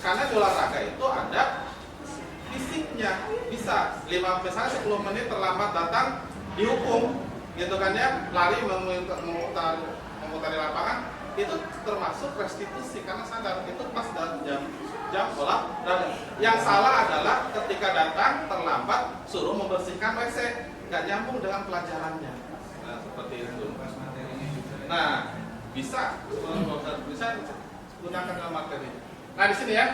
karena di olahraga itu ada fisiknya bisa 10 menit terlambat datang dihukum gitu kan ya, lari memutari lapangan itu termasuk restitusi karena sadar itu pas dalam jam olahraga. Yang salah adalah ketika datang terlambat suruh membersihkan WC, nggak nyambung dengan pelajarannya. Nah, seperti itu. Nah, bisa gunakan dalam materi. Nah, di sini ya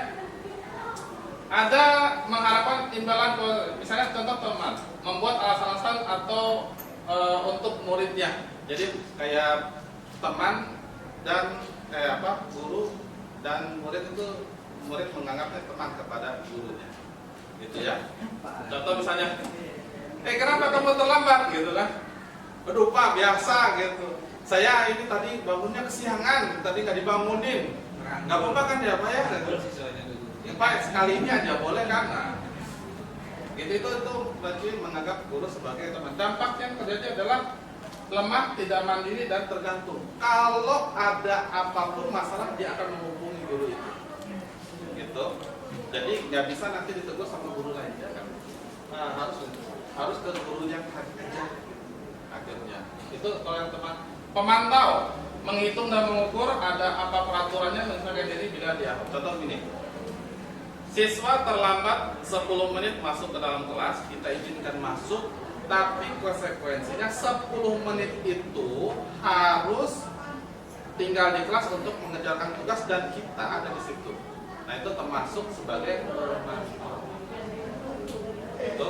ada mengharapkan imbalan, misalnya contoh teman membuat alasan-alasan atau untuk muridnya. Jadi kayak teman dan guru dan murid itu murid menganggapnya teman kepada gurunya, gitu ya. Contoh misalnya, kenapa kamu terlambat, gitu kan? Aduh Pak, biasa gitu. Saya ini tadi bangunnya kesiangan, tadi nggak dibangunin. Nggak apa-apa kan ya Pak ya? Pak sekali ini aja boleh kan? Nah, itu berarti menganggap guru sebagai teman. Dampak yang terjadi adalah lemah, tidak mandiri dan tergantung. Kalau ada apapun masalah dia akan menghubungi guru itu. Gitu. Jadi nggak bisa nanti ditegur sama guru lain ya kan? Nah, harus ke gurunya aja. Akhirnya itu kalau yang teman pemantau menghitung dan mengukur ada apa peraturannya misalnya diri bila dia. Contoh gini, Siswa terlambat 10 menit masuk ke dalam kelas, kita izinkan masuk, tapi konsekuensinya 10 menit itu harus tinggal di kelas untuk mengerjakan tugas dan kita ada di situ. Nah itu termasuk sebagai pemantau. Itu.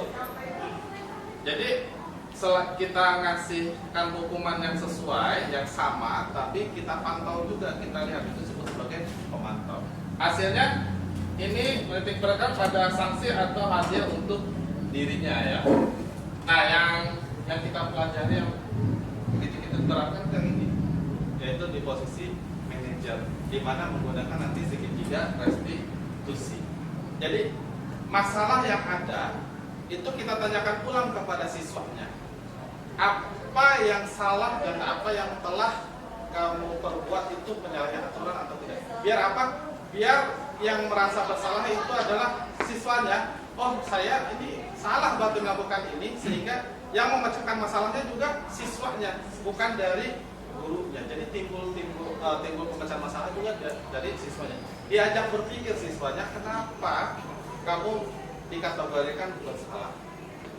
Jadi setelah kita ngasihkan hukuman yang sesuai, yang sama, tapi kita pantau juga, kita lihat itu disebut sebagai pemantau. Hasilnya ini menitik beratkan pada sanksi atau hadiah untuk dirinya ya. Nah yang kita pelajari yang kita terapkan yang ini, yaitu di posisi manajer, di mana menggunakan nanti segitiga restitusi. Jadi masalah yang ada itu kita tanyakan ulang kepada siswanya, apa yang salah dan apa yang telah kamu perbuat itu penyalahan aturan atau tidak. Biar apa? Biar yang merasa bersalah itu adalah siswanya. Oh saya ini salah berarti melakukan ini, sehingga yang memecahkan masalahnya juga siswanya, bukan dari gurunya. Jadi timbul pemecahan masalah juga dari siswanya. Diajak berpikir siswanya, kenapa kamu dikategorikan bersalah.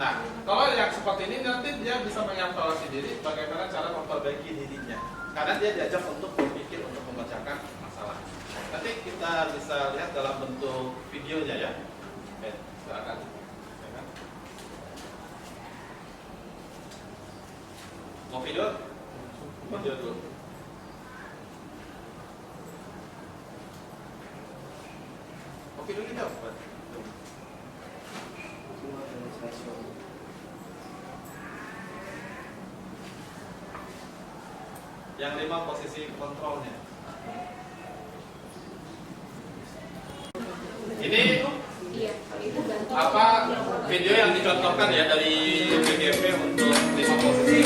Nah, kalau yang seperti ini nanti dia bisa mengevaluasi diri bagaimana cara memperbaiki dirinya. Karena dia diajak untuk berpikir untuk memecahkan masalah. Nanti kita bisa lihat dalam bentuk videonya ya. Oke, silakan. Mau video? Video dulu. Mau video ini apa? Yang 5 posisi kontrolnya. Ini apa video yang dicontohkan ya dari BGP untuk 5 posisi.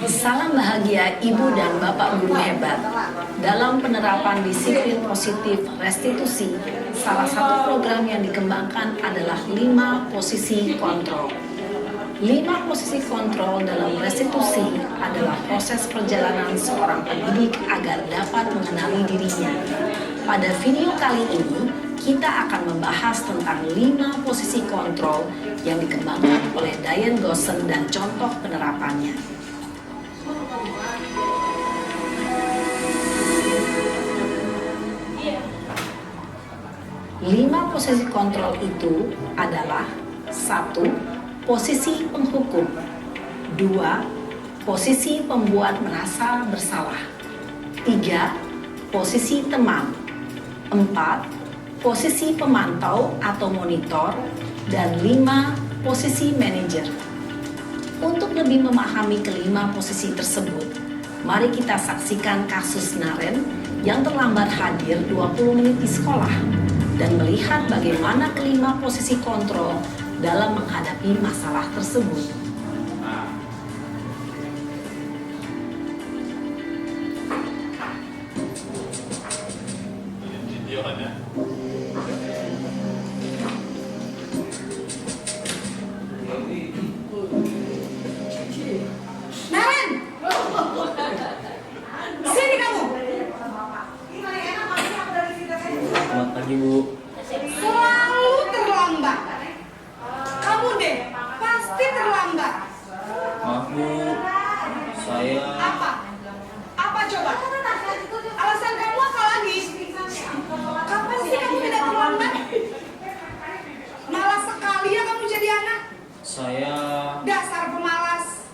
Salam bahagia Ibu dan Bapak Guru hebat. Dalam penerapan disiplin positif restitusi, salah satu program yang dikembangkan adalah 5 posisi kontrol. 5 posisi kontrol dalam restitusi adalah proses perjalanan seorang pendidik agar dapat mengenali dirinya. Pada video kali ini, kita akan membahas tentang 5 posisi kontrol yang dikembangkan oleh Diane Gossen dan contoh penerapannya. 5 posisi kontrol itu adalah 1. Posisi penghukum. 2. Posisi pembuat merasa bersalah. 3. Posisi teman. 4. Posisi pemantau atau monitor. Dan 5. Posisi manajer. Untuk lebih memahami kelima posisi tersebut, mari kita saksikan kasus Naren yang terlambat hadir 20 menit di sekolah dan melihat bagaimana kelima posisi kontrol dalam menghadapi masalah tersebut. Naren! Sini kamu! Selamat pagi, Bu. Selalu terlambat. Kamu deh, pasti terlambat. Maaf, Bu. Saya Apa? Apa coba? Alasan kamu apa lagi? Kapan sih kamu tidak terlambat? Malas sekali ya kamu jadi anak. saya Dasar pemalas.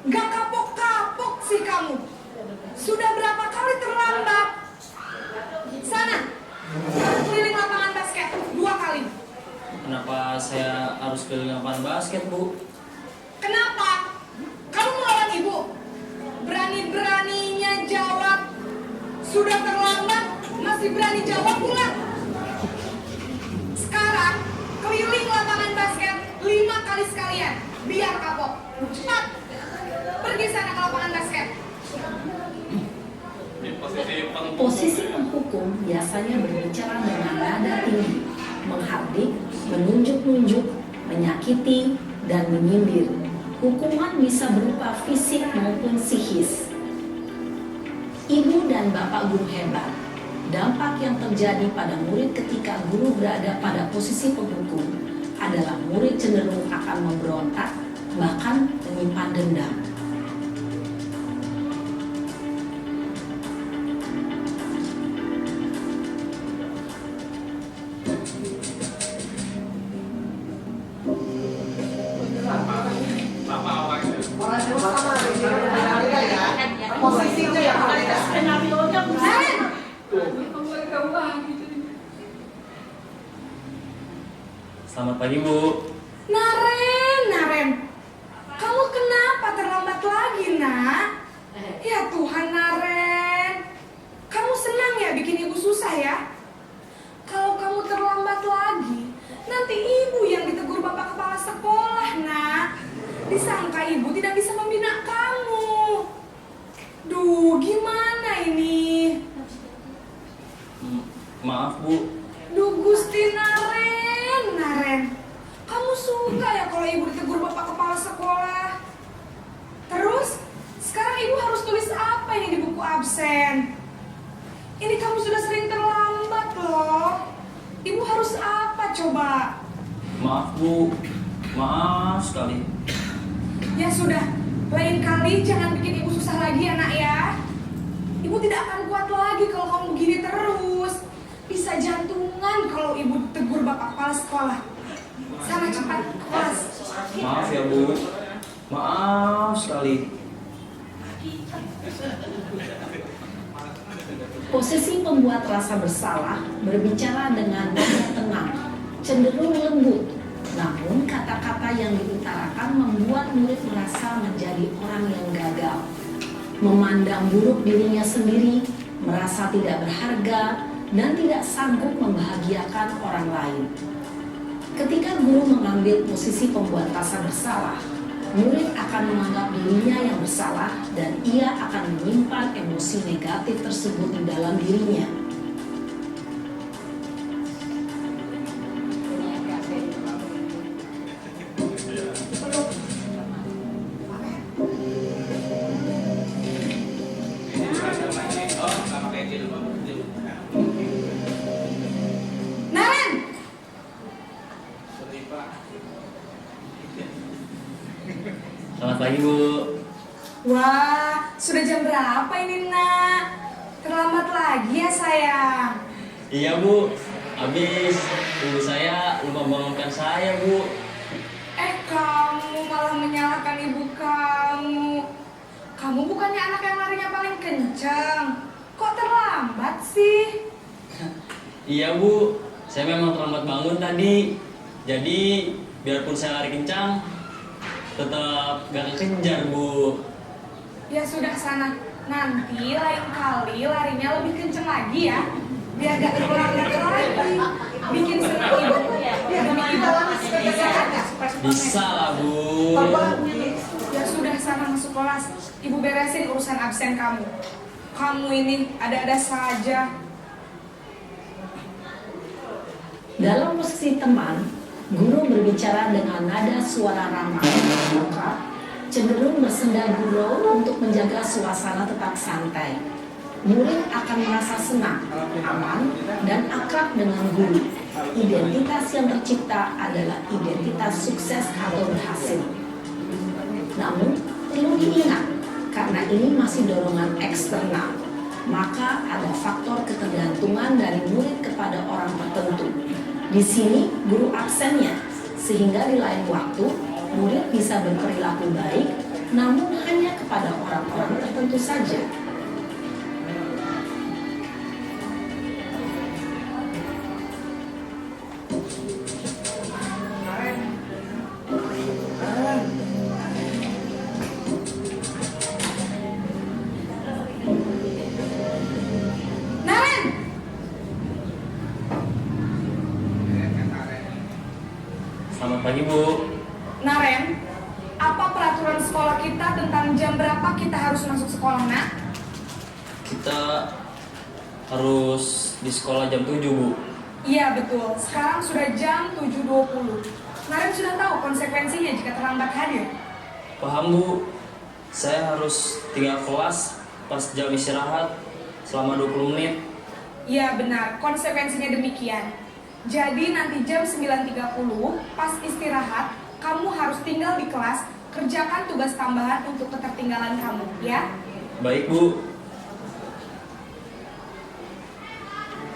Gak kapok-kapok sih kamu. Sudah berapa kali terlambat? Sana, kamu keliling lapangan basket 2 kali. kenapa saya harus keliling lapangan basket, Bu? Kenapa? Kamu melawan ibu? Berani-beraninya jawab. Sudah terlambat, masih berani jawab pula. Sekarang, keliling lapangan basket 5 kali sekalian. Biar kapok. Cepat. Pergi sana ke lapangan basket. Di posisi penghukum. Posisi penghukum biasanya berbicara dengan nada tinggi, menghardik, menunjuk-nunjuk, menyakiti, dan menyindir. Hukuman bisa berupa fisik maupun psikis. Ibu dan Bapak Guru hebat, Dampak yang terjadi pada murid ketika guru berada pada posisi penghukum adalah murid cenderung akan memberontak, bahkan menyimpan dendam. Sama orangnya. Orangnya sama, beda ya. Posisinya yang beda. Selamat pagi Bu. Naren, kamu kenapa terlambat lagi, nak? Ya Tuhan, Naren, kamu senang ya bikin ibu susah ya? Kalau kamu terlambat lagi, nanti ibu yang ditegur bapak kepala sekolah, nak. Disangka ibu tidak bisa membina kamu. Duh, gimana ini? Maaf Bu. Duh, Gusti Naren, kamu suka ya kalau ibu ditegur bapak kepala sekolah? Terus, sekarang ibu harus tulis apa ini di buku absen? Ini kamu sudah sering terlambat loh. Ibu harus apa coba? Maaf Bu. Maaf sekali. Ya sudah, lain kali jangan bikin ibu susah lagi ya nak ya. Ibu tidak akan kuat lagi kalau kamu begini terus. Bisa jantungan kalau ibu tegur bapak kepala sekolah. Sana cepat ke kelas. Maaf ya Bu. Maaf sekali. Posisi pembuat rasa bersalah berbicara dengan nada tenang, cenderung lembut. Namun kata-kata yang diutarakan membuat murid merasa menjadi orang yang gagal, memandang buruk dirinya sendiri, merasa tidak berharga, dan tidak sanggup membahagiakan orang lain. Ketika guru mengambil posisi pembuat rasa bersalah, murid akan menganggap dirinya yang bersalah dan ia akan menyimpan emosi negatif tersebut di dalam dirinya. Naren, Selamat pagi Bu. wah, sudah jam berapa ini nak? Terlambat lagi ya sayang. Iya Bu. Habis ibu saya lupa bangunkan saya Bu. Kamu malah menyalahkan ibu kamu. Kamu bukannya anak yang larinya paling kencang. Kok terlambat sih? Iya Bu. Saya memang terlambat bangun tadi. Jadi biarpun saya lari kencang, tetap gak kekejar Bu. Ya sudah sana. Nanti lain kali larinya lebih kencang lagi ya. Biar gak terulang lagi. Bikin senang ibu. Biar demi ibu. Bisa lah Bu. Ya sudah sana masuk kelas. Ibu beresin urusan absen kamu. Kamu ini ada-ada saja. Dalam posisi teman, guru berbicara dengan nada suara ramah, maka cenderung bersenda gurau untuk menjaga suasana tetap santai. Murid akan merasa senang, aman, dan akrab dengan guru. Identitas yang tercipta adalah identitas sukses atau berhasil. Namun, perlu diingat, karena ini masih dorongan eksternal, maka ada faktor ketergantungan dari murid kepada orang tertentu. Di sini guru absennya, sehingga di lain waktu murid bisa berperilaku baik, namun hanya kepada orang-orang tertentu saja. Naren, Selamat pagi Bu. Naren, apa peraturan sekolah kita tentang jam berapa kita harus masuk sekolah, nak? Kita harus di sekolah jam 7 Bu. Iya betul, sekarang sudah jam 7.20. Naren sudah tahu konsekuensinya jika terlambat hadir. Paham Bu. Saya harus tinggal kelas pas jam istirahat selama 20 menit. Iya benar, konsekuensinya demikian. Jadi nanti jam 9.30 pas istirahat, kamu harus tinggal di kelas, kerjakan tugas tambahan untuk ketertinggalan kamu, ya? Baik, Bu.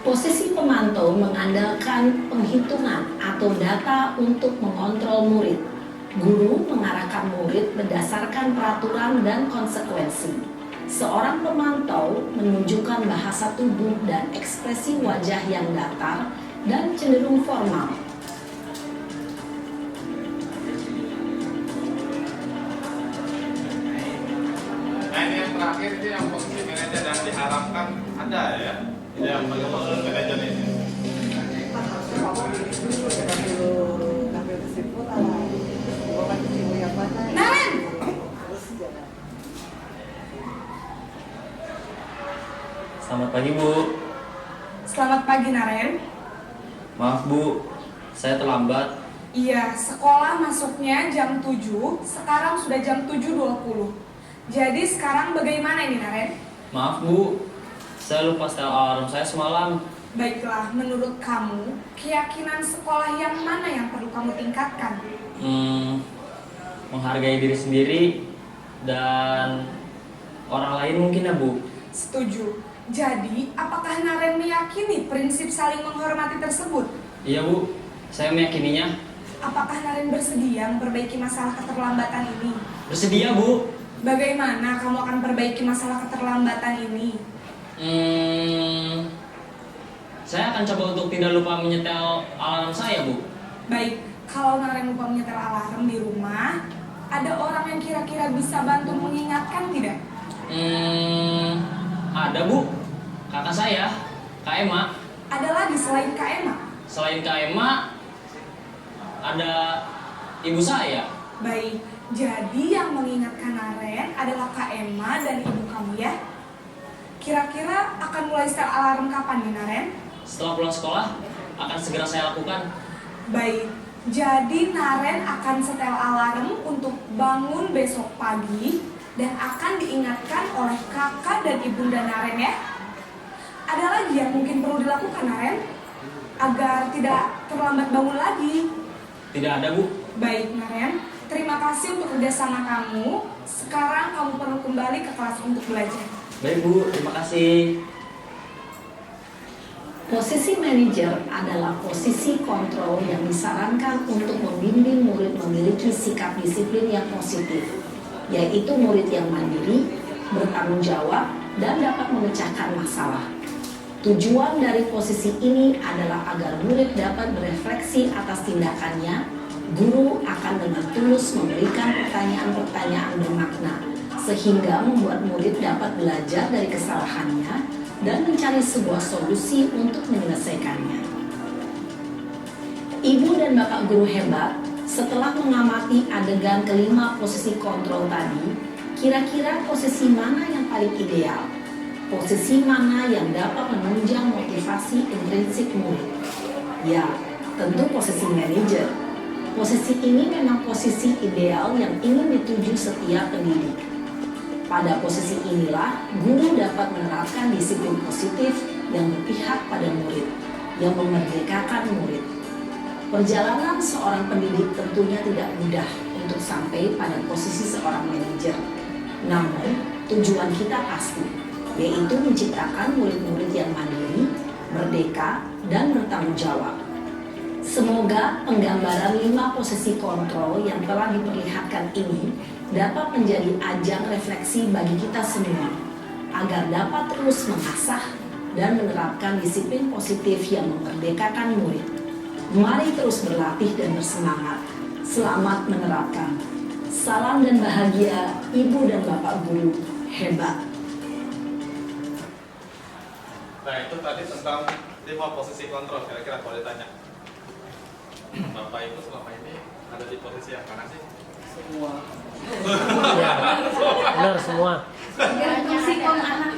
Posisi pemantau mengandalkan penghitungan atau data untuk mengontrol murid. Guru mengarahkan murid berdasarkan peraturan dan konsekuensi. Seorang pemantau menunjukkan bahasa tubuh dan ekspresi wajah yang datar dan cenderung formal. Nah ini yang terakhir, ini yang posisi manajer yang diharapkan ada ya. Ini yang paling posisi manajer ini. Kan harusnya ngomong ngambil kesimpulan. Bukan kesimpulan yang mana. Naren! Terus jangan. Selamat pagi, Bu. Selamat pagi, Naren. Maaf, Bu. Saya terlambat. Iya, sekolah masuknya jam 7, sekarang sudah jam 7.20. Jadi sekarang bagaimana ini, Naren? Maaf, Bu. Saya lupa setel alarm saya semalam. Baiklah, menurut kamu, keyakinan sekolah yang mana yang perlu kamu tingkatkan? Menghargai diri sendiri dan orang lain mungkin ya, Bu. Setuju. Jadi, apakah Naren meyakini prinsip saling menghormati tersebut? Iya, Bu. Saya meyakininya. Apakah Naren bersedia memperbaiki masalah keterlambatan ini? Bersedia, Bu. Bagaimana kamu akan perbaiki masalah keterlambatan ini? Saya akan coba untuk tidak lupa menyetel alarm saya, Bu. Baik, kalau Naren lupa menyetel alarm di rumah, ada orang yang kira-kira bisa bantu mengingatkan tidak? Ada, Bu. Kakak saya, Kak Emma. Ada lagi selain Kak Emma? Selain Kak Emma, ada ibu saya. Baik, jadi yang mengingatkan Naren adalah Kak Emma dan ibu kamu ya? Kira-kira akan mulai setel alarm kapan nih, Naren? Setelah pulang sekolah, akan segera saya lakukan. Baik, jadi Naren akan setel alarm untuk bangun besok pagi dan akan diingatkan oleh kakak dan ibunda Naren ya. Ada lagi yang mungkin perlu dilakukan, Naren? Agar tidak terlambat bangun lagi. Tidak ada, Bu. Baik, Naren. Terima kasih untuk kerjasama kamu. Sekarang kamu perlu kembali ke kelas untuk belajar. Baik, Bu. Terima kasih. Posisi manajer adalah posisi kontrol yang disarankan untuk membimbing murid memiliki sikap disiplin yang positif, yaitu murid yang mandiri, bertanggung jawab, dan dapat memecahkan masalah. Tujuan dari posisi ini adalah agar murid dapat berefleksi atas tindakannya. Guru akan dengan tulus memberikan pertanyaan-pertanyaan bermakna, sehingga membuat murid dapat belajar dari kesalahannya dan mencari sebuah solusi untuk menyelesaikannya. Ibu dan bapak guru hebat, setelah mengamati adegan kelima posisi kontrol tadi, kira-kira posisi mana yang paling ideal? Posisi mana yang dapat menunjang motivasi intrinsik murid? Ya, tentu posisi manajer. Posisi ini memang posisi ideal yang ingin dituju setiap pendidik. Pada posisi inilah, guru dapat menerapkan disiplin positif yang berpihak pada murid, yang memerdekakan murid. Perjalanan seorang pendidik tentunya tidak mudah untuk sampai pada posisi seorang manajer. Namun, tujuan kita pasti, yaitu menciptakan murid-murid yang mandiri, merdeka, dan bertanggung jawab. Semoga penggambaran 5 posisi kontrol yang telah diperlihatkan ini dapat menjadi ajang refleksi bagi kita semua, agar dapat terus mengasah dan menerapkan disiplin positif yang memerdekakan murid. Mari terus berlatih dan bersemangat. Selamat menerapkan. Salam dan bahagia Ibu dan Bapak Guru hebat. Nah itu tadi tentang 5 posisi kontrol, kira-kira kalau ditanya Bapak Ibu selama ini ada di posisi yang mana sih? Semua. Iya, benar semua. Sikon anak.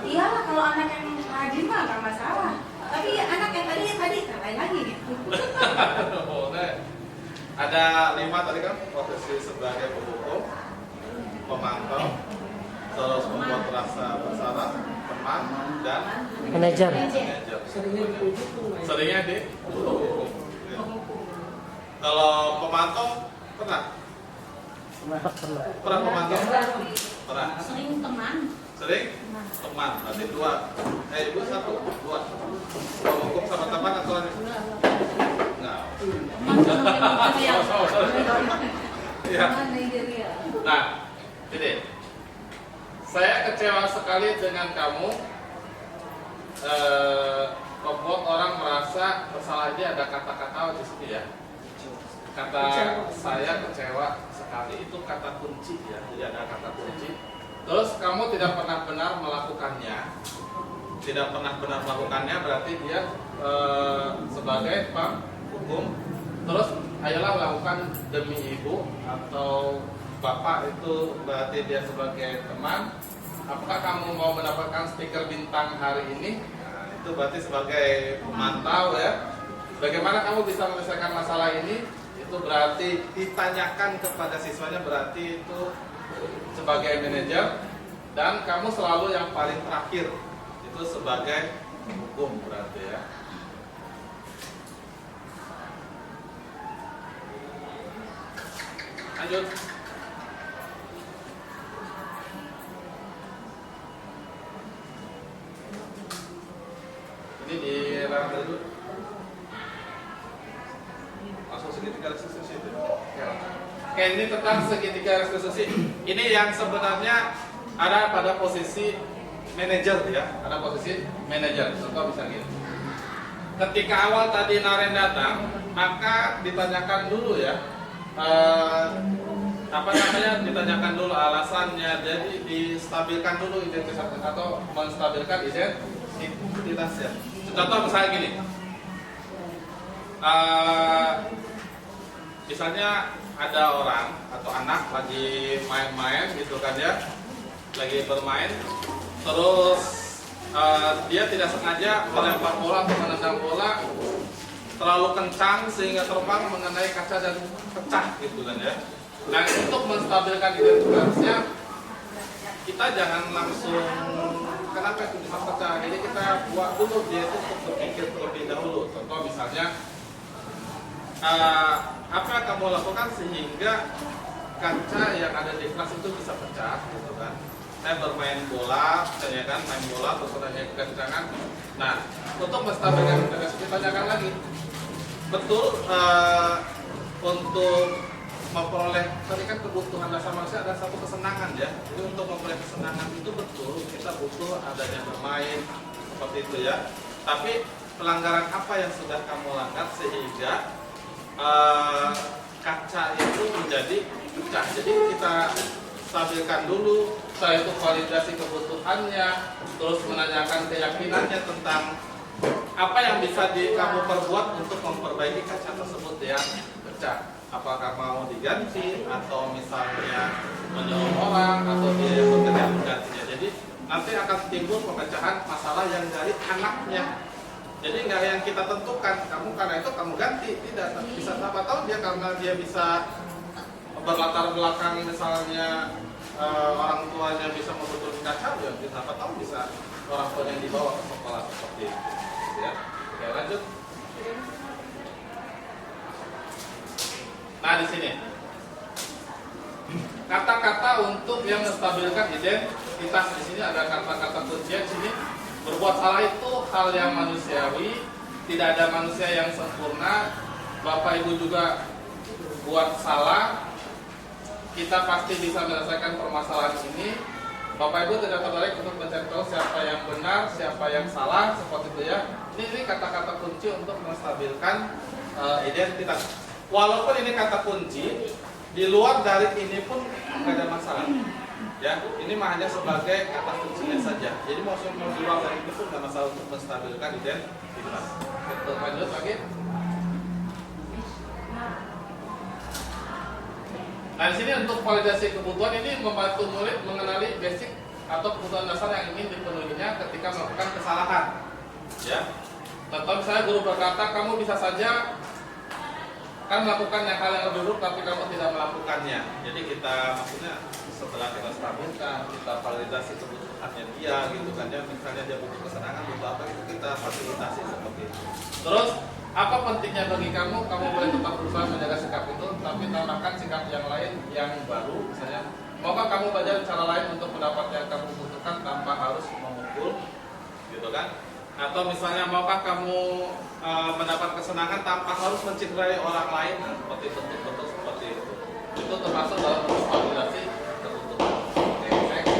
Iyalah kalau anak yang rajin mah nggak masalah. Tapi anak yang tadi lain lagi gitu. Ada 5 tadi kan, posisi sebagai pemukul, pemantau, terus membuat rasa bersalah, teman dan Manajer. Seringnya di kalau pemantau pernah pemantau pernah Sering teman. sering teman berarti 2 ibu 1 2 hukum sama teman atau enggak ya. Nah jadi saya kecewa sekali dengan kamu membuat orang merasa bersalah. Ini ada kata-kata di sini ya, kata saya kecewa sekali itu kata kunci ya, jadi ada kata kunci. Terus kamu tidak pernah benar melakukannya, berarti dia sebagai penghukum. Terus ayolah lakukan demi ibu atau bapak, itu berarti dia sebagai teman. Apakah kamu mau mendapatkan stiker bintang hari ini? Nah, itu berarti sebagai pemantau ya. Bagaimana kamu bisa menyelesaikan masalah ini? Itu berarti ditanyakan kepada siswanya, berarti itu sebagai manajer. Dan kamu selalu yang paling terakhir, itu sebagai hukum berarti ya. Lanjut. Ini di larang dulu. Langsung segitiga restitusi itu. Oke, ini tentang segitiga restitusi. Ini yang sebenarnya ada pada posisi manajer ya, ada posisi manajer. Contoh misalnya gini. Ketika awal tadi Naren datang, maka ditanyakan dulu ya, ditanyakan dulu alasannya. Jadi distabilkan dulu identitas atau menstabilkan identitasnya. Contoh misalnya gini, misalnya ada orang atau anak lagi main-main gitu kan ya, lagi bermain, terus dia tidak sengaja melempar bola atau menendang bola terlalu kencang sehingga terbang mengenai kaca dan pecah gitu kan ya. Nah, untuk menstabilkan identitasnya kita jangan langsung kenapa itu bisa pecah. Jadi kita buat dulu dia itu untuk berpikir terlebih dahulu. Contoh misalnya apa yang kamu lakukan sehingga kaca yang ada di kelas itu bisa pecah gitu kan. Saya bermain bola, misalnya kan, main bola terus adanya kekencangan. Nah, untuk menstabilkan identitas kita tanyakan lagi. Betul untuk memperoleh tadi kan kebutuhan dasar manusia ada satu kesenangan ya. Jadi untuk memperoleh kesenangan itu betul kita butuh adanya bermain seperti itu ya. Tapi pelanggaran apa yang sudah kamu langgar sehingga kaca itu menjadi pecah? Jadi kita stabilkan dulu, setelah itu validasi kebutuhannya, terus menanyakan keyakinannya tentang apa yang bisa kamu perbuat untuk memperbaiki kaca tersebut yang pecah. Apakah mau diganti atau misalnya menyuruh orang atau dia yang bekerja menggantinya. Jadi nanti akan timbul pemecahan masalah yang dari anaknya. Jadi nggak yang kita tentukan, kamu karena itu kamu ganti, tidak. Bisa siapa tahu dia karena dia bisa berlatar belakang misalnya orang tuanya bisa membutuhkan kaca, ya siapa tahu bisa orang tua yang dibawa ke sekolah seperti itu. Ya, oke lanjut. Nah di sini kata-kata untuk yang menstabilkan identitas, di sini ada kata-kata kuncian di sini. Berbuat salah itu hal yang manusiawi, tidak ada manusia yang sempurna. Bapak Ibu juga buat salah, kita pasti bisa menyelesaikan permasalahan ini. Bapak Ibu tidak tertarik untuk mencari tahu siapa yang benar, siapa yang salah, seperti itu ya. Ini kata-kata kunci untuk menstabilkan identitas. Walaupun ini kata kunci, di luar dari ini pun tidak ada masalah. Ya, ini mah hanya sebagai kata kuncinya saja. Jadi mau di luar dari itu pun tidak masalah untuk menstabilkan identitas. Kita lanjut lagi. Nah, di sini untuk validasi kebutuhan ini membantu murid mengenali basic atau kebutuhan dasar yang ingin dipenuhinya ketika melakukan kesalahan. Ya, contoh misalnya guru berkata, kamu bisa saja kan melakukan hal yang lebih buruk tapi kamu tidak melakukannya. Jadi kita maksudnya setelah kita stabilkan, kita validasi kebutuhannya dia gitu kan ya, misalnya dia butuh kesenangan, butuh apa itu kita fasilitasi seperti itu. Terus apa pentingnya bagi kamu? Kamu boleh tetap berusaha menjaga sikap itu, tapi tambahkan sikap yang lain yang baru, misalnya maukah kamu belajar cara lain untuk mendapat yang kamu butuhkan tanpa harus memukul, gitu kan? Atau misalnya maukah kamu mendapat kesenangan tanpa harus mencederai orang lain, nah, seperti bentuk-bentuk seperti itu. Itu termasuk dalam proses validasi kebutuhan. Oke, next.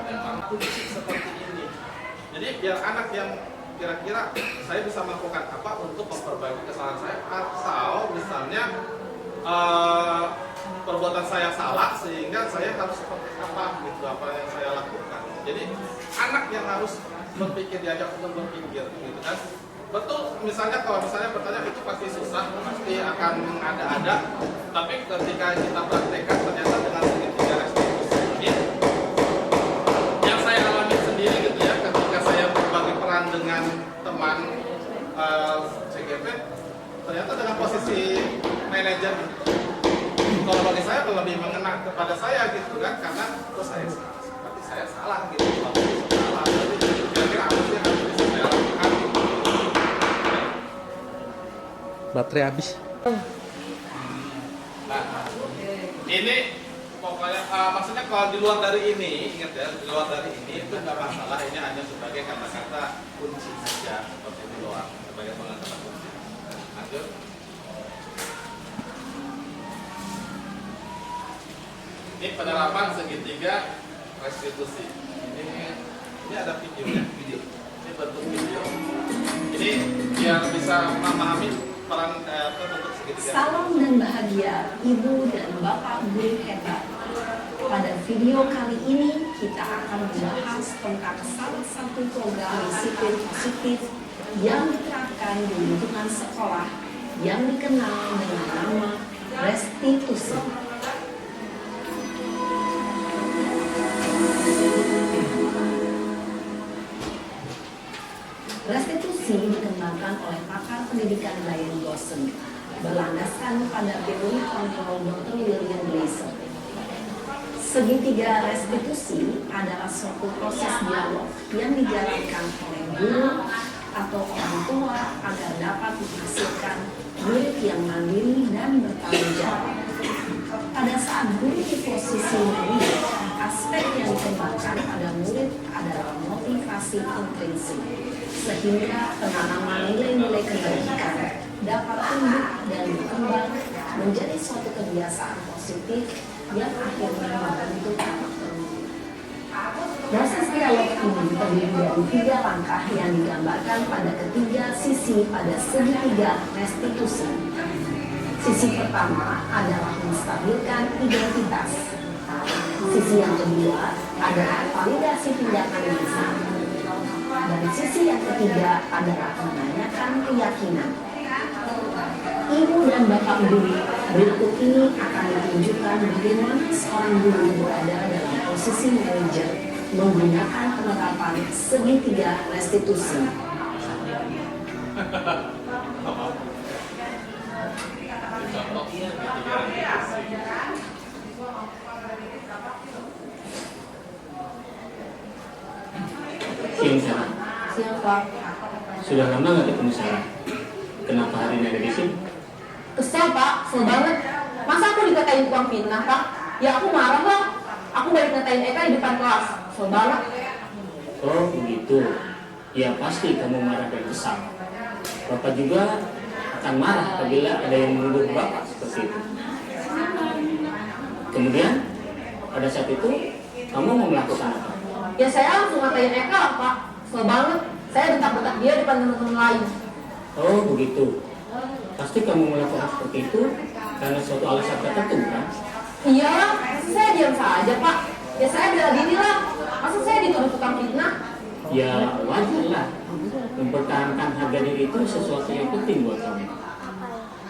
Dan aku basic seperti ini. Jadi biar anak yang kira-kira saya bisa melakukan apa untuk memperbaiki kesalahan saya, atau misalnya perbuatan saya salah sehingga saya harus seperti apa gitu, apa yang saya lakukan. Jadi anak yang harus berpikir, diajak untuk berpikir gitu kan. Betul, misalnya kalau misalnya bertanya itu pasti susah, pasti akan ada-ada, tapi ketika kita praktekkan ternyata dengan segitiga restitusi ini yang saya alami sendiri gitu ya, ketika saya berbagi peran dengan teman CGP, ternyata dengan posisi manajer, kalau bagi saya lebih mengena kepada saya gitu kan, karena terus saya berarti saya salah gitu, salah, kira-kira apa sih yang harus bisa saya lakukan? Baterai habis. Nah, ini pokoknya maksudnya kalau di luar dari ini, ingat ya, di luar dari ini itu nggak masalah, ini hanya sebagai kata-kata kunci saja seperti itu doang, sebagai kata kunci. Lanjut. Ini penerapan segitiga restitusi. Ini ada videonya, video. Ini bentuk video. Ini biar bisa memahami peran bentuk segitiga. Salam dan bahagia Ibu dan Bapak guru hebat. Pada video kali ini kita akan membahas tentang salah satu program disiplin positif yang diterapkan di lingkungan sekolah yang dikenal dengan nama restitusi. Restitusi dikembangkan oleh pakar pendidikan Brian Dawson, berlandaskan pada teori kontrol Dr. William Glasser. Segitiga restitusi adalah suatu proses dialog yang dijalankan oleh guru atau orang tua agar dapat menghasilkan murid yang mandiri dan bertanggung jawab. Pada saat guru di posisi murid, aspek yang dikembangkan pada murid adalah motivasi intrinsik, sehingga penanaman nilai-nilai kebaikan dapat tumbuh dan berkembang menjadi suatu kebiasaan positif yang akhirnya membentuk karakter. Proses dialog ini terdiri dari 3 langkah yang digambarkan pada ketiga sisi pada segitiga restitusi. Sisi pertama adalah menstabilkan identitas. Sisi yang kedua adalah validasi tindakan lisan. Dan sisi yang ketiga adalah menanyakan keyakinan. Ibu dan Bapak guru, berikut ini akan ditunjukkan bagaimana seorang guru berada dalam posisi manajer menggunakan penerapan segitiga restitusi. Siang Sarah. Siang Pak. Sudah lama nggak ketemu Sarah? Kenapa hari ini ada di sini? Kesel Pak, kesel banget. Masa aku dikatain tukang fitnah Pak? Ya aku marah lah. Aku balik ngatain Eka di depan kelas. Kesel banget. Oh begitu. Ya pasti kamu marah dan kesal. Bapak juga akan marah apabila ada yang menuduh Bapak seperti itu. Kemudian pada saat itu kamu mau melakukan apa? Ya saya langsung ngatain Eka lah Pak. Kesel banget. Saya bentak-bentak dia di depan teman-teman lain. Oh begitu. Pasti kamu melakukan seperti itu karena suatu alasan tertentu kan? Iya lah, saya diam saja Pak. Ya saya bela diri lah. Masa saya dituduh tukang fitnah? Ya wajar lah. Mempertahankan harga diri itu sesuatu yang penting buat kamu.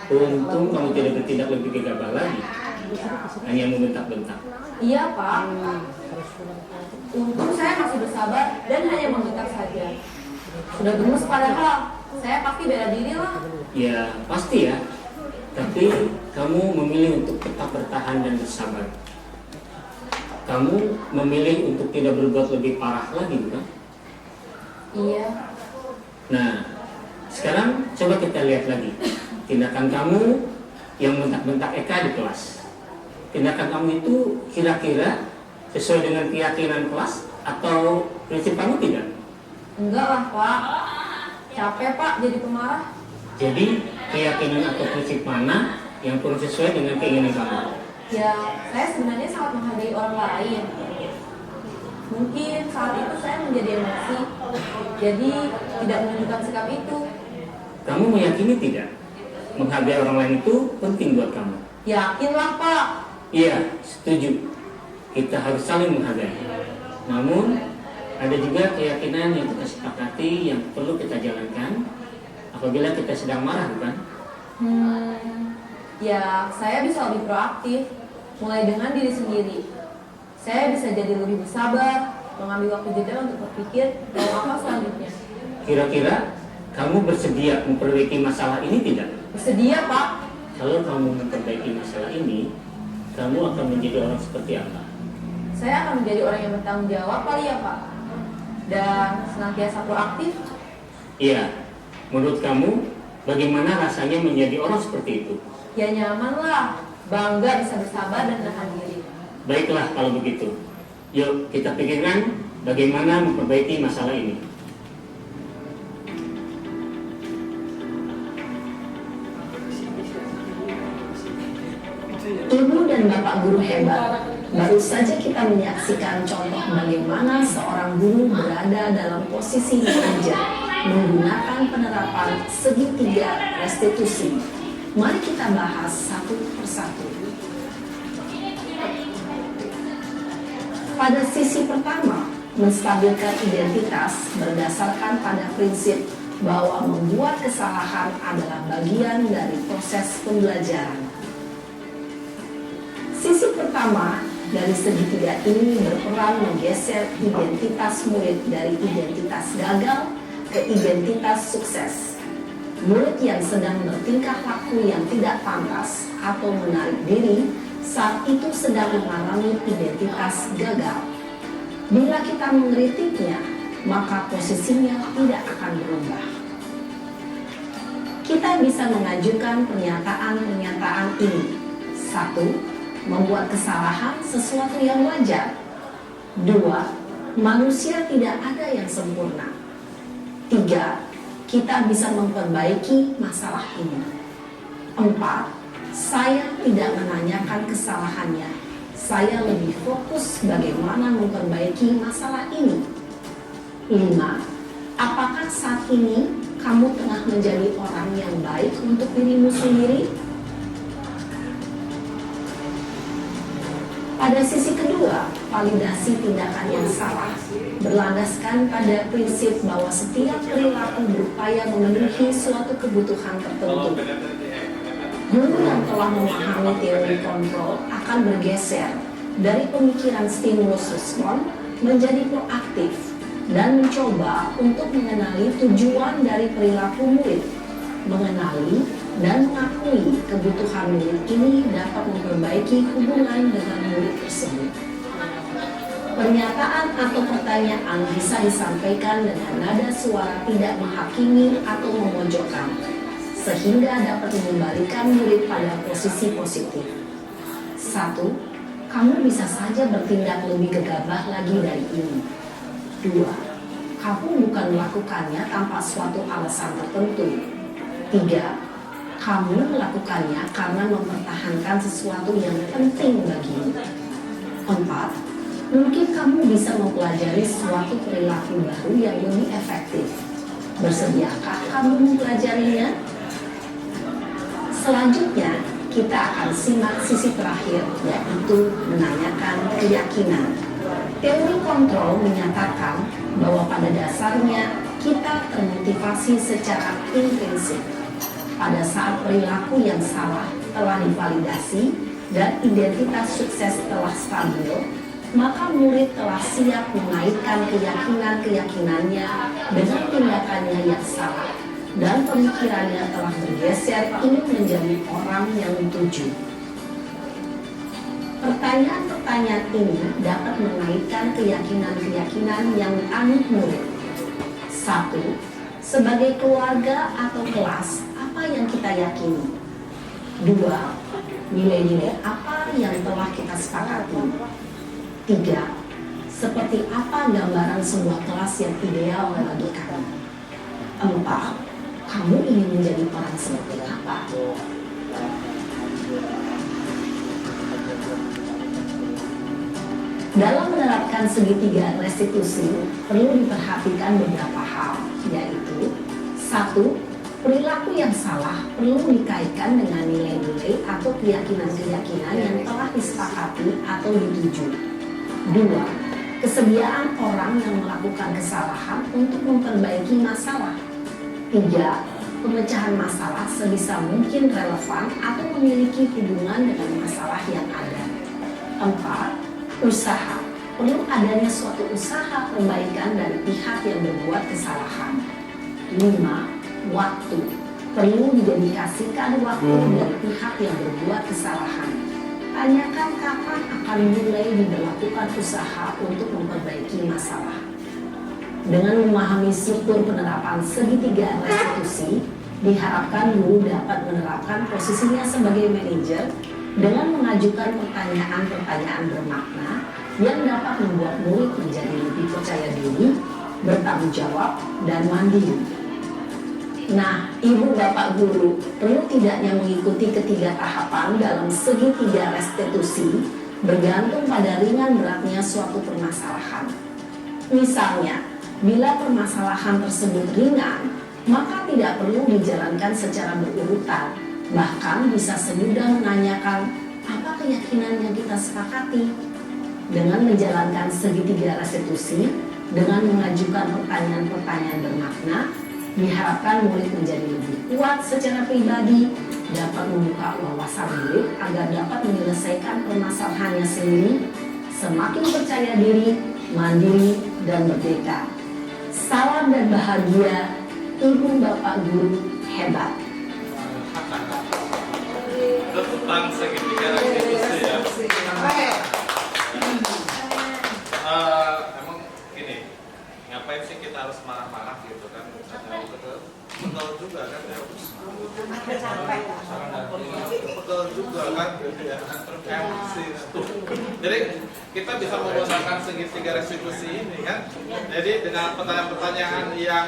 Untung kamu tidak bertindak lebih gegabah lagi. Hanya membentak-bentak. Iya Pak. Untung saya masih bersabar dan hanya membentak saja. Sudah gemes padahal. Saya pasti bela diri lah. Ya pasti ya. Tapi kamu memilih untuk tetap bertahan dan bersabar. Kamu memilih untuk tidak berbuat lebih parah lagi, bukan? Iya. Nah, sekarang coba kita lihat lagi tindakan kamu yang bentak-bentak Eka di kelas. Tindakan kamu itu kira-kira sesuai dengan keyakinan kelas atau prinsip kamu tidak? Enggak lah, Pak. Capek, Pak, jadi pemarah. Jadi, keyakinan atau prinsip mana yang kurang sesuai dengan keinginan kamu? Ya, saya sebenarnya sangat menghargai orang lain. Mungkin saat itu saya menjadi emosi, jadi tidak menunjukkan sikap itu. Kamu meyakini tidak? Menghargai orang lain itu penting buat kamu. Yakinlah, Pak. Iya, setuju. Kita harus saling menghargai. Namun, ada juga keyakinan yang kita sepakati yang perlu kita jalankan apabila kita sedang marah, bukan? Ya, saya bisa lebih proaktif, mulai dengan diri sendiri. Saya bisa jadi lebih bersabar, mengambil waktu jeda untuk berpikir mau apa selanjutnya. Kira-kira kamu bersedia memperbaiki masalah ini tidak? Bersedia, Pak. Kalau kamu memperbaiki masalah ini, kamu akan menjadi orang seperti apa? Saya akan menjadi orang yang bertanggung jawab kali ya, Pak. Dan senantiasa proaktif. Iya, menurut kamu bagaimana rasanya menjadi orang seperti itu? Ya nyaman lah, bangga bisa bersabar dan menahan diri. Baiklah kalau begitu. Yuk kita pikirkan bagaimana memperbaiki masalah ini. Ibu dan Bapak guru hebat, baru saja kita menyaksikan contoh bagaimana seorang guru berada dalam posisi mengajar menggunakan penerapan segitiga restitusi. Mari kita bahas satu persatu. Pada sisi pertama, menstabilkan identitas berdasarkan pada prinsip bahwa membuat kesalahan adalah bagian dari proses pembelajaran. Sisi pertama dari segitiga ini berperan menggeser identitas murid dari identitas gagal ke identitas sukses. Murid yang sedang bertingkah laku yang tidak pantas atau menarik diri saat itu sedang mengalami identitas gagal. Bila kita mengkritiknya, maka posisinya tidak akan berubah. Kita bisa mengajukan pernyataan-pernyataan ini. 1. Membuat kesalahan sesuatu yang wajar. 2. Manusia tidak ada yang sempurna. 3. Kita bisa memperbaiki masalah ini. 4. Saya tidak menanyakan kesalahannya. Saya lebih fokus bagaimana memperbaiki masalah ini. 5. Apakah saat ini kamu tengah menjadi orang yang baik untuk dirimu sendiri? Pada sisi kedua, validasi tindakan yang salah berlandaskan pada prinsip bahwa setiap perilaku berupaya memenuhi suatu kebutuhan tertentu. Guru yang telah memahami teori kontrol akan bergeser dari pemikiran stimulus respon menjadi proaktif dan mencoba untuk mengenali tujuan dari perilaku murid, mengenali dan mengakui kebutuhan murid ini dapat memperbaiki hubungan dengan murid tersebut. Pernyataan atau pertanyaan bisa disampaikan dengan nada suara tidak menghakimi atau memojokkan, sehingga dapat mengembalikan murid pada posisi positif. 1. Kamu bisa saja bertindak lebih gegabah lagi dari ini. 2. Kamu bukan melakukannya tanpa suatu alasan tertentu. 3. Kamu melakukannya karena mempertahankan sesuatu yang penting bagimu. 4. Mungkin kamu bisa mempelajari suatu perilaku baru yang lebih efektif. Bersediakah kamu mempelajarinya? Selanjutnya, kita akan simak sisi terakhir, yaitu menanyakan keyakinan. Teori kontrol menyatakan bahwa pada dasarnya kita termotivasi secara intrinsik. Pada saat perilaku yang salah telah divalidasi dan identitas sukses telah stabil, maka murid telah siap mengaitkan keyakinan-keyakinannya dengan tindakannya yang salah dan pemikirannya telah bergeser ingin menjadi orang yang tujuh. Pertanyaan-pertanyaan ini dapat mengaitkan keyakinan-keyakinan yang dianut murid. 1. Sebagai keluarga atau kelas, apa yang kita yakini? 2. Nilai-nilai apa yang telah kita sepakati? 3. Seperti apa gambaran sebuah kelas yang ideal bagi kami? 4. Kamu ingin menjadi orang seperti apa? Dalam menerapkan segitiga restitusi, perlu diperhatikan beberapa hal, yaitu 1. Perilaku yang salah perlu dikaitkan dengan nilai-nilai atau keyakinan-keyakinan yang telah disepakati atau dituju. 2. Kesediaan orang yang melakukan kesalahan untuk memperbaiki masalah. 3. Pemecahan masalah sebisa mungkin relevan atau memiliki hubungan dengan masalah yang ada. 4. Usaha. Perlu adanya suatu usaha perbaikan dari pihak yang berbuat kesalahan. 5. Waktu. Perlu didedikasikan waktu dari pihak yang berbuat kesalahan. Tanyakan kapan akan mulai diberlakukan usaha untuk memperbaiki masalah. Dengan memahami struktur penerapan segitiga restitusi, diharapkan guru dapat menerapkan posisinya sebagai manajer dengan mengajukan pertanyaan-pertanyaan bermakna yang dapat membuat murid menjadi lebih percaya diri, bertanggung jawab, dan mandiri. Nah, Ibu Bapak Guru perlu tidaknya mengikuti ketiga tahapan dalam segitiga restitusi bergantung pada ringan beratnya suatu permasalahan. Misalnya, bila permasalahan tersebut ringan, maka tidak perlu dijalankan secara berurutan. Bahkan bisa semudah menanyakan apa keyakinan yang kita sepakati. Dengan menjalankan segitiga restitusi, dengan mengajukan pertanyaan-pertanyaan bermakna, diharapkan murid menjadi lebih kuat secara pribadi, dapat membuka wawasan murid agar dapat menyelesaikan permasalahannya sendiri, semakin percaya diri, mandiri, dan merdeka. Salam dan bahagia, Ibu Bapak Guru hebat. Tentang segitiga restitusi ya. Emang gini, ngapain sih kita harus marah-marah gitu kan? Betul juga kan ya. Betul juga kan gitu ya. Emosi. Jadi kita bisa menggunakan segitiga restitusi ini kan. Jadi dengan pertanyaan-pertanyaan yang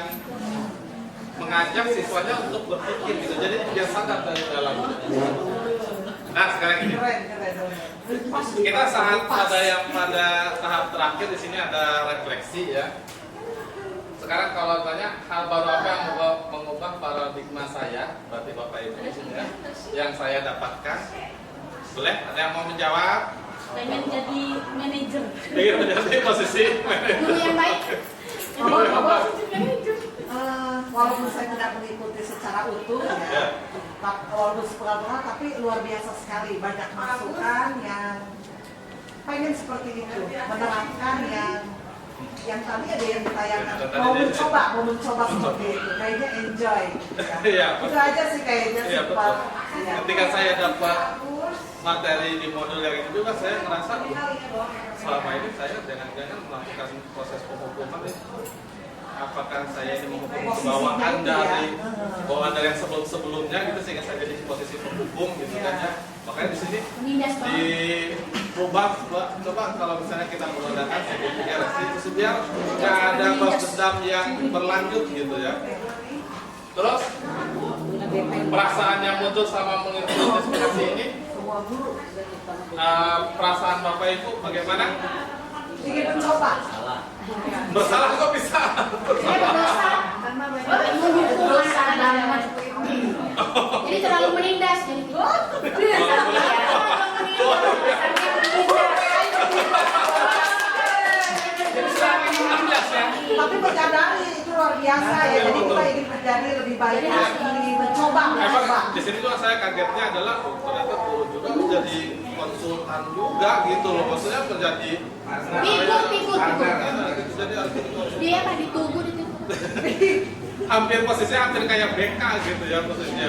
mengajak siswanya untuk berpikir gitu. Jadi dia sadar dari dalam. Nah sekarang ini kita saat pada tahap terakhir di sini ada refleksi ya. Sekarang kalau tanya hal baru apa yang mengubah paradigma saya, berarti Bapak Ibu di sini ya, yang saya dapatkan. Boleh? Ada yang mau menjawab? Pengen jadi manajer. Ingin menjadi posisi manajer. Guru yang baik. Walaupun saya tidak mengikuti secara utuh ya, walaupun sepengetahuan, tapi luar biasa sekali, banyak masukan yang pengen seperti itu, menerapkan yang tadi ada yang ditayangkan, mau mencoba seperti itu, kayaknya enjoy. Iya, itu aja sih kayaknya iya, sempat. betul. Ketika saya dapat materi di modul yang ini juga, saya merasa selama ini saya jangan-jangan melakukan proses penghukuman itu. Apakah saya ini menghukum bawaan dari yang sebelum-sebelumnya gitu sehingga saya jadi posisi penghukum gitu kan ya. Makanya di sini dirubah coba kalau misalnya kita menggunakan segitiga restitusi biar nggak ada balas dendam yang berlanjut gitu ya. Terus perasaan yang muncul sama mengikuti inspirasi ini, perasaan Bapak Ibu bagaimana? Ingin mencoba. Bersalah kok bisa? Jadi terlalu menindas jadi. Tapi menyadari itu luar biasa ya. Jadi kita ingin menjadi lebih baik lagi, mencoba. Di sini juga saya kagetnya adalah ternyata guru juga menjadi konsultan juga gitu loh. Maksudnya menjadi Ikut. jadi Dia apa ditunggu di situ? hampir posisinya hampir kayak BK gitu ya posisinya.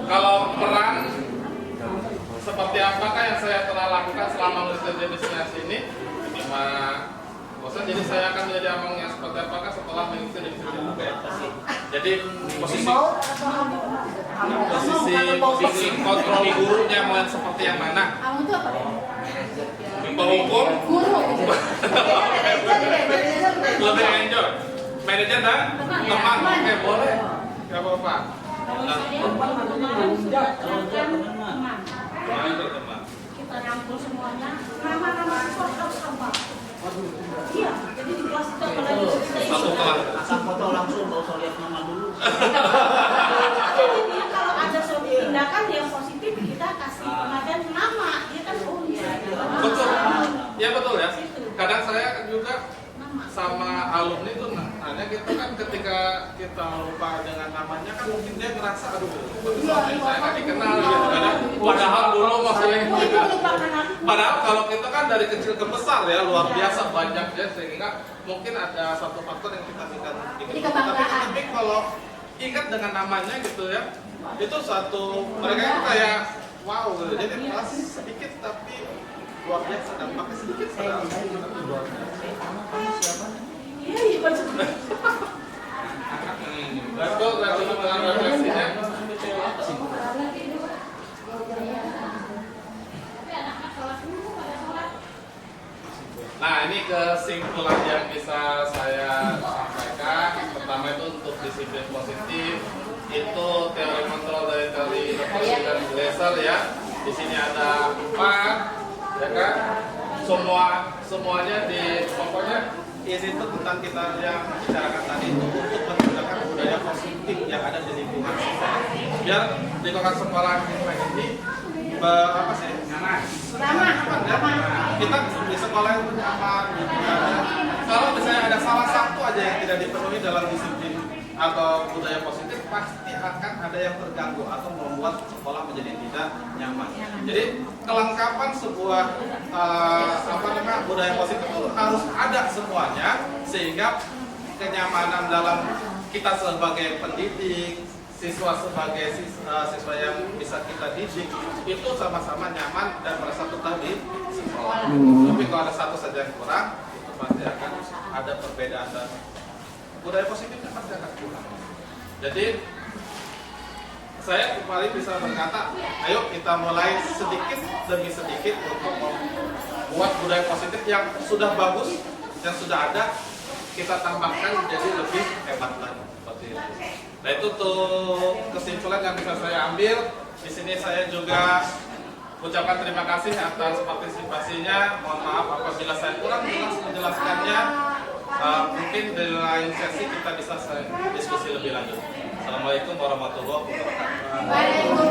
Kalau peran seperti apakah yang saya telah lakukan selama mengikuti destinasi ini? Bosan, jadi saya akan menjadi abang yang seperti apakah setelah mengikuti destinasi ini? Jadi posisi kontrol gurunya mau yang seperti yang mana? Abang itu apa? Hukum? Guru. Lebih enjoy. Manajer dan teman, oke boleh. Gak apa-apa. Teman. Kita rangkul semuanya. Nama-nama siswa harus sama. Iya, jadi di kelas itu apalagi Satu kelas. Asal foto langsung, nggak usah lihat nama dulu. Jadi kalau ada suatu tindakan yang positif kita kasih pengertian nama, dia kan Betul. Ya betul ya. Kadang saya juga sama alumni tuh nanya gitu kan, ketika kita lupa dengan namanya kan mungkin dia ngerasa aduh saya nggak dikenal gitu kan. Padahal dulu maksudnya padahal kalau kita kan dari kecil ke besar ya luar biasa banyak ya, sehingga mungkin ada satu faktor yang kita ingat. Tapi kalau ingat dengan namanya gitu ya, itu satu mereka itu kayak wow gitu. Jadi kelas sedikit tapi luar biasa, dampaknya sedikit padahal luar biasa. Iya, Let's go, dengan refleksinya. Nah, ini kesimpulan yang bisa saya sampaikan. Pertama itu untuk disiplin positif, itu teori kontrol dari teori Leverson dan Glaser ya. Di sini ada 4, ya kan? Semuanya di pokoknya isi itu tentang kita yang bicarakan tadi itu untuk menciptakan budaya positif yang ada di lingkungan sekolah. Biar lingkungan sekolah kita ini apa sih? Nyaman. Kita di sekolah itu nyaman. Kalau misalnya ada salah satu aja yang tidak dipenuhi dalam disiplin atau budaya positif, pasti akan ada yang terganggu atau membuat sekolah menjadi tidak nyaman. Jadi kelengkapan sebuah budaya positif itu harus ada semuanya, sehingga kenyamanan dalam kita sebagai pendidik, siswa sebagai siswa yang bisa kita didik itu sama-sama nyaman dan merasa betah di sekolah. Tapi kalau ada satu saja yang kurang, itu pasti akan ada perbedaan dan budaya positifnya pasti akan kurang. Jadi saya kembali bisa berkata, ayo kita mulai sedikit demi sedikit untuk membuat budaya positif yang sudah bagus, yang sudah ada, kita tambahkan menjadi lebih hebat lagi. Seperti itu. Nah itu tuh kesimpulan yang bisa saya ambil. Di sini saya juga ucapkan terima kasih atas partisipasinya. Mohon maaf apabila saya kurang jelas menjelaskannya. Mungkin di lain sesi kita bisa diskusi lebih lanjut. Assalamualaikum warahmatullahi wabarakatuh.